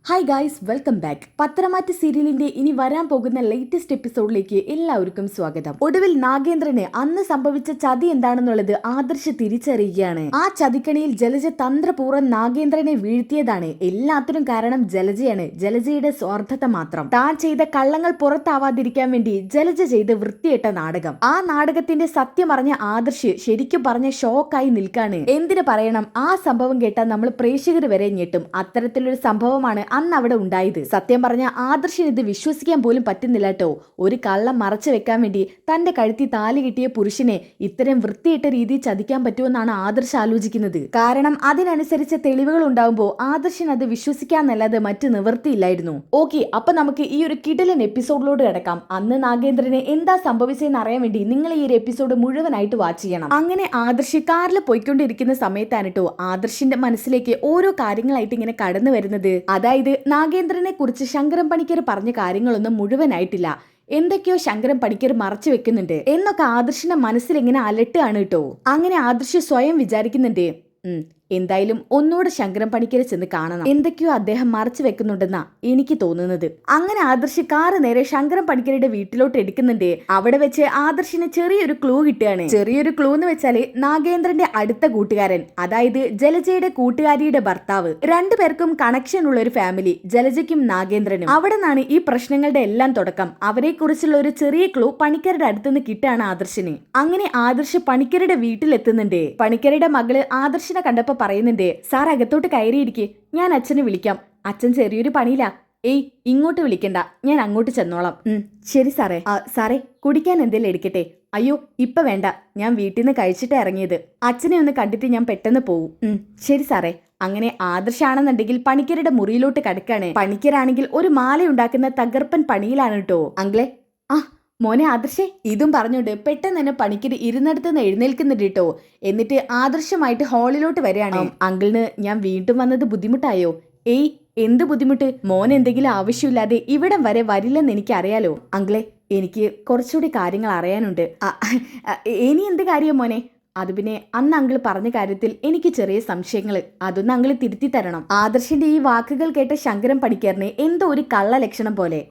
Hi guys, welcome back. പത്രമാറ്റ് സീരിയലിന്റെ ഇനി വരാൻ പോകുന്ന ലേറ്റസ്റ്റ് എപ്പിസോഡിലേക്ക് എല്ലാവർക്കും സ്വാഗതം. ഒടുവിൽ നാഗേന്ദ്രന് അന്ന് സംഭവിച്ച ചതി എന്താണെന്നുള്ളത് ആദർശ് തിരിച്ചറിയുകയാണ്. ആ ചതിക്കണിയിൽ ജലജ തന്ത്രപൂർവ്വം നാഗേന്ദ്രനെ വീഴ്ത്തിയതാണ്. എല്ലാത്തിനും കാരണം ജലജയാണ്. ജലജയുടെ സ്വാർത്ഥത മാത്രം. താൻ ചെയ്ത കള്ളങ്ങൾ പുറത്താവാതിരിക്കാൻ വേണ്ടി ജലജ ചെയ്ത് വൃത്തിയിട്ട നാടകം. ആ നാടകത്തിന്റെ സത്യം അറിഞ്ഞ ആദർശ് ശരിക്കും പറഞ്ഞ ഷോക്കായി നിൽക്കാണ്. എന്തിനു പറയണം, ആ സംഭവം കേട്ടാൽ നമ്മൾ പ്രേക്ഷകർ വരെ ഞെട്ടും. അത്തരത്തിലൊരു സംഭവമാണ് അന്ന് അവിടെ ഉണ്ടായത്. സത്യം പറഞ്ഞ ആദർശിന് ഇത് വിശ്വസിക്കാൻ പോലും പറ്റുന്നില്ല കേട്ടോ. ഒരു കള്ളം മറച്ചു വെക്കാൻ വേണ്ടി തന്റെ കഴുത്തി താലി കിട്ടിയ പുരുഷനെ ഇത്തരം വൃത്തിയിട്ട രീതിയിൽ ചതിക്കാൻ പറ്റുമെന്നാണ് ആദർശ് ആലോചിക്കുന്നത്. കാരണം അതിനനുസരിച്ച് തെളിവുകൾ ഉണ്ടാവുമ്പോൾ ആദർശിന് അത് വിശ്വസിക്കാന്നല്ലാതെ മറ്റു നിവൃത്തിയില്ലായിരുന്നു. ഓക്കെ, അപ്പൊ നമുക്ക് ഈ ഒരു കിടിലൻ എപ്പിസോഡിലോട് കിടക്കാം. അന്ന് നാഗേന്ദ്രന് എന്താ സംഭവിച്ചതെന്ന് അറിയാൻ വേണ്ടി നിങ്ങൾ ഈ ഒരു എപ്പിസോഡ് മുഴുവനായിട്ട് വാച്ച് ചെയ്യണം. അങ്ങനെ ആദർശ് കാറിൽ പോയിക്കൊണ്ടിരിക്കുന്ന സമയത്താണ് കേട്ടോ ആദർശിന്റെ മനസ്സിലേക്ക് ഓരോ കാര്യങ്ങളായിട്ട് ഇങ്ങനെ കടന്നു വരുന്നത്. അതായത് നാഗേന്ദ്രനെ കുറിച്ച് ശങ്കരൻ പണിക്കർ പറഞ്ഞ കാര്യങ്ങളൊന്നും മുഴുവനായിട്ടില്ല. എന്തൊക്കെയോ ശങ്കരൻ പണിക്കർ മറച്ചു വെക്കുന്നുണ്ട് എന്നൊക്കെ ആദർശിന്റെ മനസ്സിൽ ഇങ്ങനെ അലട്ടുകയാണ് കേട്ടോ. അങ്ങനെ ആദർശ് സ്വയം വിചാരിക്കുന്നുണ്ട്, എന്തായാലും ഒന്നുകൂടെ ശങ്കരൻ പണിക്കരെ ചെന്ന് കാണണം. എന്തൊക്കെയോ അദ്ദേഹം മറച്ചു വെക്കുന്നുണ്ടെന്നാ എനിക്ക് തോന്നുന്നത്. അങ്ങനെ ആദർശ് കാറ് നേരെ ശങ്കരൻ പണിക്കരുടെ വീട്ടിലോട്ട് എടുക്കുന്നുണ്ട്. അവിടെ വെച്ച് ആദർശിന് ചെറിയൊരു ക്ലൂ കിട്ടുകയാണ്. ചെറിയൊരു ക്ലൂ എന്ന് വെച്ചാല് നാഗേന്ദ്രന്റെ അടുത്ത കൂട്ടുകാരൻ, അതായത് ജലജയുടെ കൂട്ടുകാരിയുടെ ഭർത്താവ്. രണ്ടുപേർക്കും കണക്ഷൻ ഉള്ള ഒരു ഫാമിലി, ജലജയ്ക്കും നാഗേന്ദ്രനും. അവിടെ നിന്നാണ് ഈ പ്രശ്നങ്ങളുടെ എല്ലാം തുടക്കം. അവരെ കുറിച്ചുള്ള ഒരു ചെറിയ ക്ലൂ പണിക്കരുടെ അടുത്തുനിന്ന് കിട്ടുകയാണ് ആദർശിന്. അങ്ങനെ ആദർശ് പണിക്കരുടെ വീട്ടിലെത്തുന്നുണ്ട്. പണിക്കരുടെ മകള് ആദർശിനെ കണ്ടപ്പോ പറയുന്നുണ്ട്, സാർ അകത്തോട്ട് കയറിയിരിക്കെ, ഞാൻ അച്ഛനെ വിളിക്കാം. അച്ഛൻ ചെറിയൊരു പണിയില്ല. ഏയ്, ഇങ്ങോട്ട് വിളിക്കണ്ട, ഞാൻ അങ്ങോട്ട് ചെന്നോളാം. ശരി സാറേ. സാറേ, കുടിക്കാൻ എന്തേലും എടുക്കട്ടെ? അയ്യോ, ഇപ്പൊ വേണ്ട, ഞാൻ വീട്ടിൽ നിന്ന് കഴിച്ചിട്ട് ഇറങ്ങിയത്. അച്ഛനെ ഒന്ന് കണ്ടിട്ട് ഞാൻ പെട്ടെന്ന് പോവും. ശരി സാറേ. അങ്ങനെ ആദർശാണെന്നുണ്ടെങ്കിൽ പണിക്കരുടെ മുറിയിലോട്ട് കിടക്കാണ്. പണിക്കരാണെങ്കിൽ ഒരു മാല ഉണ്ടാക്കുന്ന തകർപ്പൻ പണിയിലാണ് കേട്ടോ. അങ്കിളെ, മോനെ ആദർശേ, ഇതും പറഞ്ഞോണ്ട് പെട്ടെന്ന് തന്നെ പണിക്കര് ഇരുന്നിടത്ത് നിന്ന് എഴുന്നേൽക്കുന്നുണ്ട് കേട്ടോ. എന്നിട്ട് ആദർശമായിട്ട് ഹാളിലോട്ട് വരികയാണ്. അങ്കിളിന് ഞാൻ വീണ്ടും വന്നത് ബുദ്ധിമുട്ടായോ? ഏയ്, എന്ത് ബുദ്ധിമുട്ട്? മോൻ എന്തെങ്കിലും ആവശ്യമില്ലാതെ ഇവിടം വരെ വരില്ലെന്ന് എനിക്ക് അറിയാലോ. അങ്കിളെ, എനിക്ക് കുറച്ചുകൂടി കാര്യങ്ങൾ അറിയാനുണ്ട്. ഇനി എന്ത് കാര്യം മോനെ? അത് പിന്നെ അന്ന് അങ്കിൾ പറഞ്ഞ കാര്യത്തിൽ എനിക്ക് ചെറിയ സംശയങ്ങൾ, അതൊന്ന് അങ്കിൾ തിരുത്തി തരണം. ആദർശിന്റെ ഈ വാക്കുകൾ കേട്ട ശങ്കരൻ പണിക്കറിന് എന്തോ ഒരു കള്ള ലക്ഷണം പോലെ.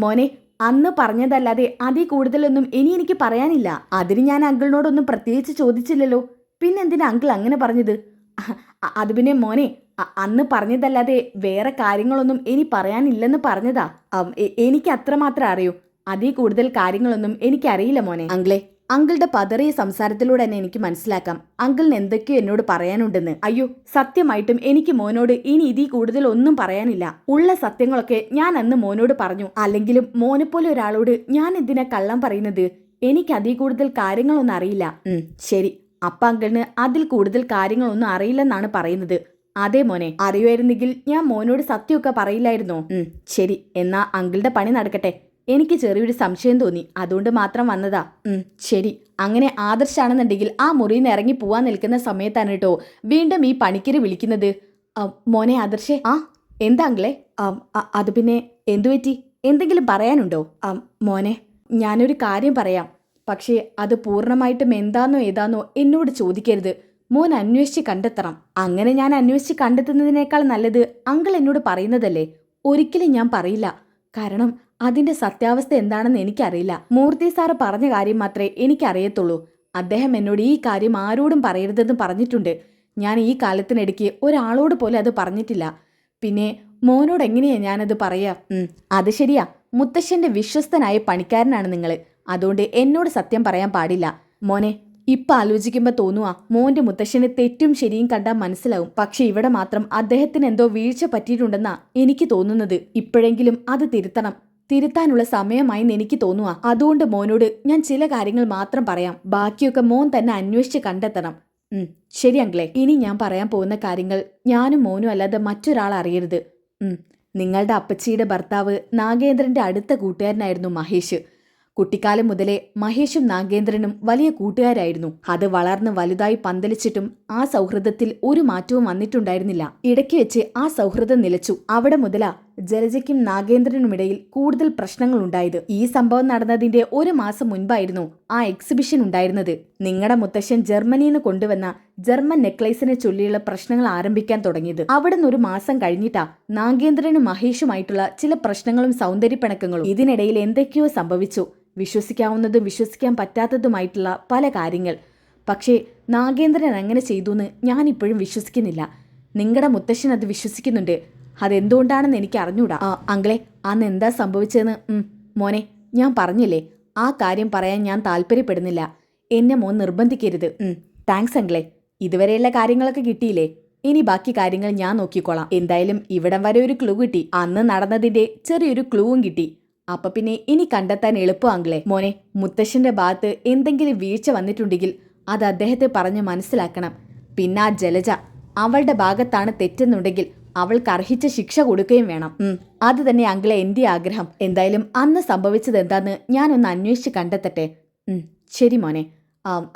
മോനെ, അന്ന് പറഞ്ഞതല്ലാതെ അതിൽ കൂടുതലൊന്നും ഇനി എനിക്ക് പറയാനില്ല. അതിന് ഞാൻ അങ്കിളിനോടൊന്നും പ്രത്യേകിച്ച് ചോദിച്ചില്ലല്ലോ. പിന്നെന്തിനാ അങ്കിൾ അങ്ങനെ പറഞ്ഞത്? അത് പിന്നെ മോനെ, അന്ന് പറഞ്ഞതല്ലാതെ വേറെ കാര്യങ്ങളൊന്നും ഇനി പറയാനില്ലെന്ന് പറഞ്ഞതാ. എനിക്ക് അത്രമാത്രം അറിയൂ. അതിൽ കൂടുതൽ കാര്യങ്ങളൊന്നും എനിക്കറിയില്ല മോനെ. അങ്കിളുടെ പതറിയ സംസാരത്തിലൂടെ തന്നെ എനിക്ക് മനസ്സിലാക്കാം അങ്കിളിന് എന്തൊക്കെയോ എന്നോട് പറയാനുണ്ടെന്ന്. അയ്യോ, സത്യമായിട്ടും എനിക്ക് മോനോട് ഇനി ഇതിൽ കൂടുതൽ ഒന്നും പറയാനില്ല. ഉള്ള സത്യങ്ങളൊക്കെ ഞാൻ അന്ന് മോനോട് പറഞ്ഞു. അല്ലെങ്കിലും മോനെപ്പോലെ ഒരാളോട് ഞാൻ എന്തിനാ കള്ളം പറയുന്നത്? എനിക്ക് അതിൽ കൂടുതൽ കാര്യങ്ങളൊന്നും അറിയില്ല. ശരി, അപ്പ അങ്കിളിന് അതിൽ കൂടുതൽ കാര്യങ്ങളൊന്നും അറിയില്ലെന്നാണ് പറയുന്നത്. അതെ മോനെ, അറിയുമായിരുന്നെങ്കിൽ ഞാൻ മോനോട് സത്യമൊക്കെ പറയില്ലായിരുന്നോ? ശരി, എന്നാ അങ്കിളുടെ പണി നടക്കട്ടെ. എനിക്ക് ചെറിയൊരു സംശയം തോന്നി, അതുകൊണ്ട് മാത്രം വന്നതാ. ശരി. അങ്ങനെ ആദർശാണെന്നുണ്ടെങ്കിൽ ആ മുറിയിൽ നിന്ന് ഇറങ്ങി പോവാൻ നിൽക്കുന്ന സമയത്താണ് കേട്ടോ വീണ്ടും ഈ പണിക്കര് വിളിക്കുന്നത്. മോനെ ആദർശേ. എന്താ അങ്കിളെ? അത് പിന്നെ എന്തു പറ്റി? എന്തെങ്കിലും പറയാനുണ്ടോ? മോനെ, ഞാനൊരു കാര്യം പറയാം. പക്ഷേ അത് പൂർണ്ണമായിട്ടും എന്താന്നോ ഏതാന്നോ എന്നോട് ചോദിക്കരുത്. മോൻ അന്വേഷിച്ച് കണ്ടെത്തണം. അങ്ങനെ ഞാൻ അന്വേഷിച്ച് കണ്ടെത്തുന്നതിനേക്കാൾ നല്ലത് അങ്കിൾ എന്നോട് പറയുന്നതല്ലേ. ഒരിക്കലും ഞാൻ പറയില്ല. കാരണം അതിന്റെ സത്യാവസ്ഥ എന്താണെന്ന് എനിക്കറിയില്ല. മൂർത്തി സാറ് പറഞ്ഞ കാര്യം മാത്രമേ എനിക്കറിയത്തുള്ളൂ. അദ്ദേഹം എന്നോട് ഈ കാര്യം ആരോടും പറയരുതെന്ന് പറഞ്ഞിട്ടുണ്ട്. ഞാൻ ഈ കാലത്തിനിടയ്ക്ക് ഒരാളോട് പോലും അത് പറഞ്ഞിട്ടില്ല. പിന്നെ മോനോട് എങ്ങനെയാ ഞാനത് പറയാ? അത് ശരിയാ, മുത്തശ്ശന്റെ വിശ്വസ്തനായ പണിക്കാരനാണ് നിങ്ങൾ. അതുകൊണ്ട് എന്നോട് സത്യം പറയാൻ പാടില്ല. മോനെ, ഇപ്പൊ ആലോചിക്കുമ്പോ തോന്നുവാ മോന്റെ മുത്തശ്ശന് തെറ്റും ശരിയും കണ്ടാൽ മനസ്സിലാവും. പക്ഷെ ഇവിടെ മാത്രം അദ്ദേഹത്തിന് എന്തോ വീഴ്ച പറ്റിയിട്ടുണ്ടെന്നാ എനിക്ക് തോന്നുന്നത്. ഇപ്പോഴെങ്കിലും അത് തിരുത്താനുള്ള സമയമായെന്ന് എനിക്ക് തോന്നുവാ. അതുകൊണ്ട് മോനോട് ഞാൻ ചില കാര്യങ്ങൾ മാത്രം പറയാം. ബാക്കിയൊക്കെ മോൻ തന്നെ അന്വേഷിച്ച് കണ്ടെത്തണം. ശരി അങ്കിളെ. ഇനി ഞാൻ പറയാൻ പോകുന്ന കാര്യങ്ങൾ ഞാനും മോനും അല്ലാതെ മറ്റൊരാൾ അറിയരുത്. നിങ്ങളുടെ അപ്പച്ചിയുടെ ഭർത്താവ് നാഗേന്ദ്രന്റെ അടുത്ത കൂട്ടുകാരനായിരുന്നു മഹേഷ്. കുട്ടിക്കാലം മുതലേ മഹേഷും നാഗേന്ദ്രനും വലിയ കൂട്ടുകാരായിരുന്നു. അത് വളർന്ന് വലുതായി പന്തലിച്ചിട്ടും ആ സൗഹൃദത്തിൽ ഒരു മാറ്റവും വന്നിട്ടുണ്ടായിരുന്നില്ല. ഇടയ്ക്ക് വെച്ച് ആ സൗഹൃദം നിലച്ചു. അവിടെ മുതലാ ജലജയ്ക്കും നാഗേന്ദ്രനുമിടയിൽ കൂടുതൽ പ്രശ്നങ്ങൾ ഉണ്ടായത്. ഈ സംഭവം നടന്നതിന്റെ ഒരു മാസം മുൻപായിരുന്നു ആ എക്സിബിഷൻ ഉണ്ടായിരുന്നത്. നിങ്ങളുടെ മുത്തശ്ശൻ ജർമ്മനിയിൽ നിന്ന് കൊണ്ടുവന്ന ജർമ്മൻ നെക്ലേസിനെ ചൊല്ലിയുള്ള പ്രശ്നങ്ങൾ ആരംഭിക്കാൻ തുടങ്ങിയത്. അവിടെ നിന്ന് ഒരു മാസം കഴിഞ്ഞിട്ടാ നാഗേന്ദ്രനും മഹേഷുമായിട്ടുള്ള ചില പ്രശ്നങ്ങളും സൗന്ദര്യപ്പിണക്കങ്ങളും. ഇതിനിടയിൽ എന്തൊക്കെയോ സംഭവിച്ചു. വിശ്വസിക്കാവുന്നതും വിശ്വസിക്കാൻ പറ്റാത്തതുമായിട്ടുള്ള പല കാര്യങ്ങൾ. പക്ഷേ നാഗേന്ദ്രൻ അങ്ങനെ ചെയ്തു എന്ന് ഞാനിപ്പോഴും വിശ്വസിക്കുന്നില്ല. നിങ്ങളുടെ മുത്തശ്ശൻ അത് വിശ്വസിക്കുന്നുണ്ട്. അതെന്തുകൊണ്ടാണെന്ന് എനിക്ക് അറിഞ്ഞൂടാ. അങ്കിളെ, അന്ന് എന്താ സംഭവിച്ചതെന്ന് മോനെ ഞാൻ പറഞ്ഞില്ലേ. ആ കാര്യം പറയാൻ ഞാൻ താല്പര്യപ്പെടുന്നില്ല. എന്നെ മോൻ നിർബന്ധിക്കരുത്. താങ്ക്സ് അങ്കിളെ. ഇതുവരെയുള്ള കാര്യങ്ങളൊക്കെ കിട്ടിയില്ലേ? ഇനി ബാക്കി കാര്യങ്ങൾ ഞാൻ നോക്കിക്കോളാം. എന്തായാലും ഇവിടം വരെ ഒരു ക്ലൂ കിട്ടി. അന്ന് നടന്നതിന്റെ ചെറിയൊരു ക്ലൂവും കിട്ടി. അപ്പൊ പിന്നെ ഇനി കണ്ടെത്താൻ എളുപ്പം അങ്കിളെ. മോനെ, മുത്തശ്ശന്റെ ഭാഗത്ത് എന്തെങ്കിലും വീഴ്ച വന്നിട്ടുണ്ടെങ്കിൽ അത് അദ്ദേഹത്തെ പറഞ്ഞ് മനസ്സിലാക്കണം. പിന്നെ ആ ജലജ, അവളുടെ ഭാഗത്താണ് തെറ്റെന്നുണ്ടെങ്കിൽ അവൾക്ക് അർഹിച്ച ശിക്ഷ കൊടുക്കുകയും വേണം. അത് തന്നെ അങ്കിളെ എൻ്റെ ആഗ്രഹം. എന്തായാലും അന്ന് സംഭവിച്ചത് എന്താന്ന് ഞാനൊന്ന് അന്വേഷിച്ച് കണ്ടെത്തട്ടെ. ശരി മോനെ.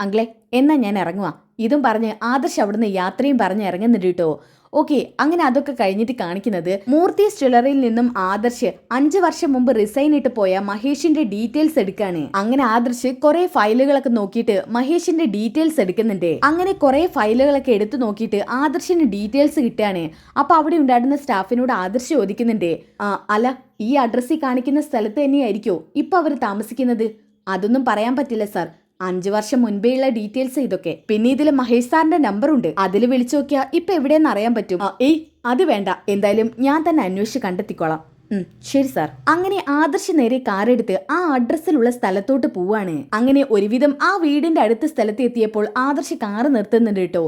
അങ്കിളെ, എന്നാ ഞാൻ ഇറങ്ങുക. ഇതും പറഞ്ഞ് ആദർശ് അവിടുന്ന് യാത്രയും പറഞ്ഞ് ഇറങ്ങുന്നുണ്ട് കേട്ടോ. ഓക്കെ, അങ്ങനെ അതൊക്കെ കഴിഞ്ഞിട്ട് കാണിക്കുന്നത് മൂർത്തീസ് ജ്വല്ലറിയിൽ നിന്നും ആദർശ് 5 വർഷം മുമ്പ് റിസൈൻ ഇട്ട് പോയ മഹേഷിന്റെ ഡീറ്റെയിൽസ് എടുക്കാണ്. അങ്ങനെ ആദർശ് കുറെ ഫയലുകളൊക്കെ നോക്കിയിട്ട് മഹേഷിന്റെ ഡീറ്റെയിൽസ് എടുക്കുന്നുണ്ട്. അങ്ങനെ കുറെ ഫയലുകളൊക്കെ എടുത്തു നോക്കിയിട്ട് ആദർശിന് ഡീറ്റെയിൽസ് കിട്ടുകയാണ്. അപ്പൊ അവിടെ ഉണ്ടായിരുന്ന സ്റ്റാഫിനോട് ആദർശ് ചോദിക്കുന്നുണ്ട്, അല്ല, ഈ അഡ്രസ്സിൽ കാണിക്കുന്ന സ്ഥലത്ത് തന്നെയായിരിക്കോ ഇപ്പൊ അവർ താമസിക്കുന്നത്? അതൊന്നും പറയാൻ പറ്റില്ല സാർ. 5 വർഷം മുൻപേയുള്ള ഡീറ്റെയിൽസ് ഇതൊക്കെ. പിന്നെ ഇതിൽ മഹേഷ് സാറിന്റെ നമ്പർ ഉണ്ട്. അതിൽ വിളിച്ചു നോക്കിയാ ഇപ്പൊ എവിടെയെന്ന് അറിയാൻ പറ്റും. അത് വേണ്ട. എന്തായാലും ഞാൻ തന്നെ അന്വേഷിച്ച് കണ്ടെത്തിക്കോളാം. ശരി സാർ. അങ്ങനെ ആദർശ് നേരെ കാറെടുത്ത് ആ അഡ്രസ്സിലുള്ള സ്ഥലത്തോട്ട് പോവാണ്. അങ്ങനെ ഒരുവിധം ആ വീടിന്റെ അടുത്ത സ്ഥലത്ത് എത്തിയപ്പോൾ ആദർശ് കാറ് നിർത്തുന്നുണ്ട് കേട്ടോ.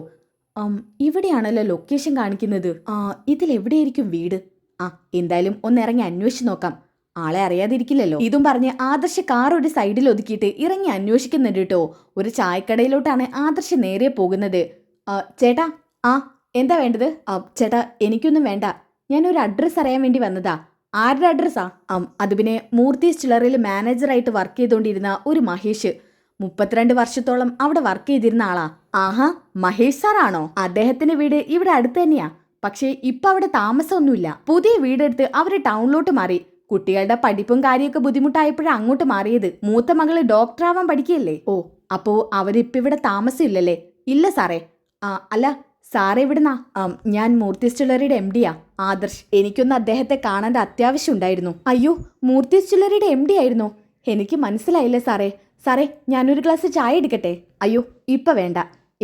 ഇവിടെയാണല്ലോ ലൊക്കേഷൻ കാണിക്കുന്നത്. ഇതിലെവിടെയായിരിക്കും വീട്? എന്തായാലും ഒന്നിറങ്ങി അന്വേഷിച്ച് നോക്കാം. ആളെ അറിയാതിരിക്കില്ലല്ലോ. ഇതും പറഞ്ഞ് ആദർശ് കാർ ഒരു സൈഡിൽ ഒതുക്കിയിട്ട് ഇറങ്ങി അന്വേഷിക്കുന്നുണ്ട് കേട്ടോ. ഒരു ചായക്കടയിലോട്ടാണ് ആദർശ് നേരെ പോകുന്നത്. ചേട്ടാ, എന്താ വേണ്ടത്? ചേട്ടാ, എനിക്കൊന്നും വേണ്ട. ഞാനൊരു അഡ്രസ്സ് അറിയാൻ വേണ്ടി വന്നതാ. ആരുടെ അഡ്രസ്സാ? അത് പിന്നെ മൂർത്തീസ് ജ്വല്ലറിയിൽ മാനേജറായിട്ട് വർക്ക് ചെയ്തുകൊണ്ടിരുന്ന ഒരു മഹേഷ്. 32 വർഷത്തോളം അവിടെ വർക്ക് ചെയ്തിരുന്ന ആളാ. ആഹാ, മഹേഷ് സാറാണോ? അദ്ദേഹത്തിന്റെ വീട് ഇവിടെ അടുത്ത് തന്നെയാ. പക്ഷേ ഇപ്പൊ അവിടെ താമസമൊന്നുമില്ല. പുതിയ വീടെടുത്ത് അവര് ടൗണിലോട്ട് മാറി. കുട്ടികളുടെ പഠിപ്പും കാര്യമൊക്കെ ബുദ്ധിമുട്ടായപ്പോഴാണ് അങ്ങോട്ട് മാറിയത്. മൂത്ത മകള് ഡോക്ടറാവാൻ പഠിക്കുകയല്ലേ. അപ്പോ അവരിപ്പ ഇവിടെ താമസമില്ലല്ലേ? ഇല്ല സാറേ. അല്ല, സാറേ ഇവിടുന്നാ? ഞാൻ മൂർത്തീസ് ജ്വല്ലറിയുടെ MD ആദർശ്. എനിക്കൊന്ന് അദ്ദേഹത്തെ കാണേണ്ട അത്യാവശ്യം ഉണ്ടായിരുന്നു. അയ്യോ, മൂർത്തീസ് ജ്വല്ലറിയുടെ MD ആയിരുന്നോ? എനിക്ക് മനസ്സിലായില്ലേ സാറേ. സാറേ, ഞാനൊരു ഗ്ലാസ് ചായ എടുക്കട്ടെ? അയ്യോ, ഇപ്പൊ വേണ്ട.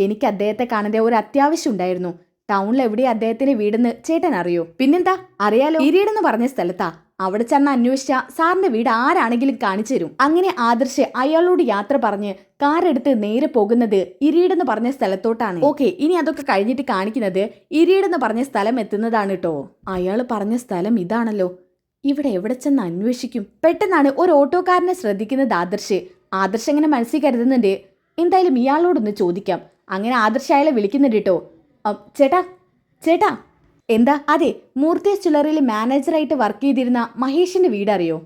എനിക്ക് അദ്ദേഹത്തെ കാണേണ്ട ഒരു അത്യാവശ്യം ഉണ്ടായിരുന്നു. ടൗണിൽ എവിടെയാ അദ്ദേഹത്തിന്റെ വീടെന്ന് ചേട്ടൻ അറിയോ? പിന്നെന്താ, അറിയാലോ. ഇരീടെന്ന് പറഞ്ഞ സ്ഥലത്താ. അവിടെ ചെന്ന് അന്വേഷിച്ച സാറിന്റെ വീട് ആരാണെങ്കിലും കാണിച്ചു തരും. അങ്ങനെ ആദർശ് അയാളോട് യാത്ര പറഞ്ഞ് കാറെടുത്ത് നേരെ പോകുന്നത് ഇരീടെന്ന് പറഞ്ഞ സ്ഥലത്തോട്ടാണ്. ഓക്കെ, ഇനി അതൊക്കെ കഴിഞ്ഞിട്ട് കാണിക്കുന്നത് ഇരീടെന്ന് പറഞ്ഞ സ്ഥലം എത്തുന്നതാണ് കേട്ടോ. അയാൾ പറഞ്ഞ സ്ഥലം ഇതാണല്ലോ. ഇവിടെ എവിടെ ചെന്ന് അന്വേഷിക്കും? പെട്ടെന്നാണ് ഒരു ഓട്ടോക്കാരനെ ശ്രദ്ധിക്കുന്നത് ആദർശ്. ആദർശ് അങ്ങനെ മനസ്സിൽ കരുതുന്നുണ്ട്, എന്തായാലും ഇയാളോടൊന്ന് ചോദിക്കാം. അങ്ങനെ ആദർശ് അയാളെ വിളിക്കുന്നുണ്ട് കേട്ടോ. ചേട്ടാ, ചേട്ടാ. എന്താ? അതെ, മൂർത്തീസ് ജ്വല്ലറിയിൽ മാനേജറായിട്ട് വർക്ക് ചെയ്തിരുന്ന മഹേഷിന്റെ വീട് അറിയോ?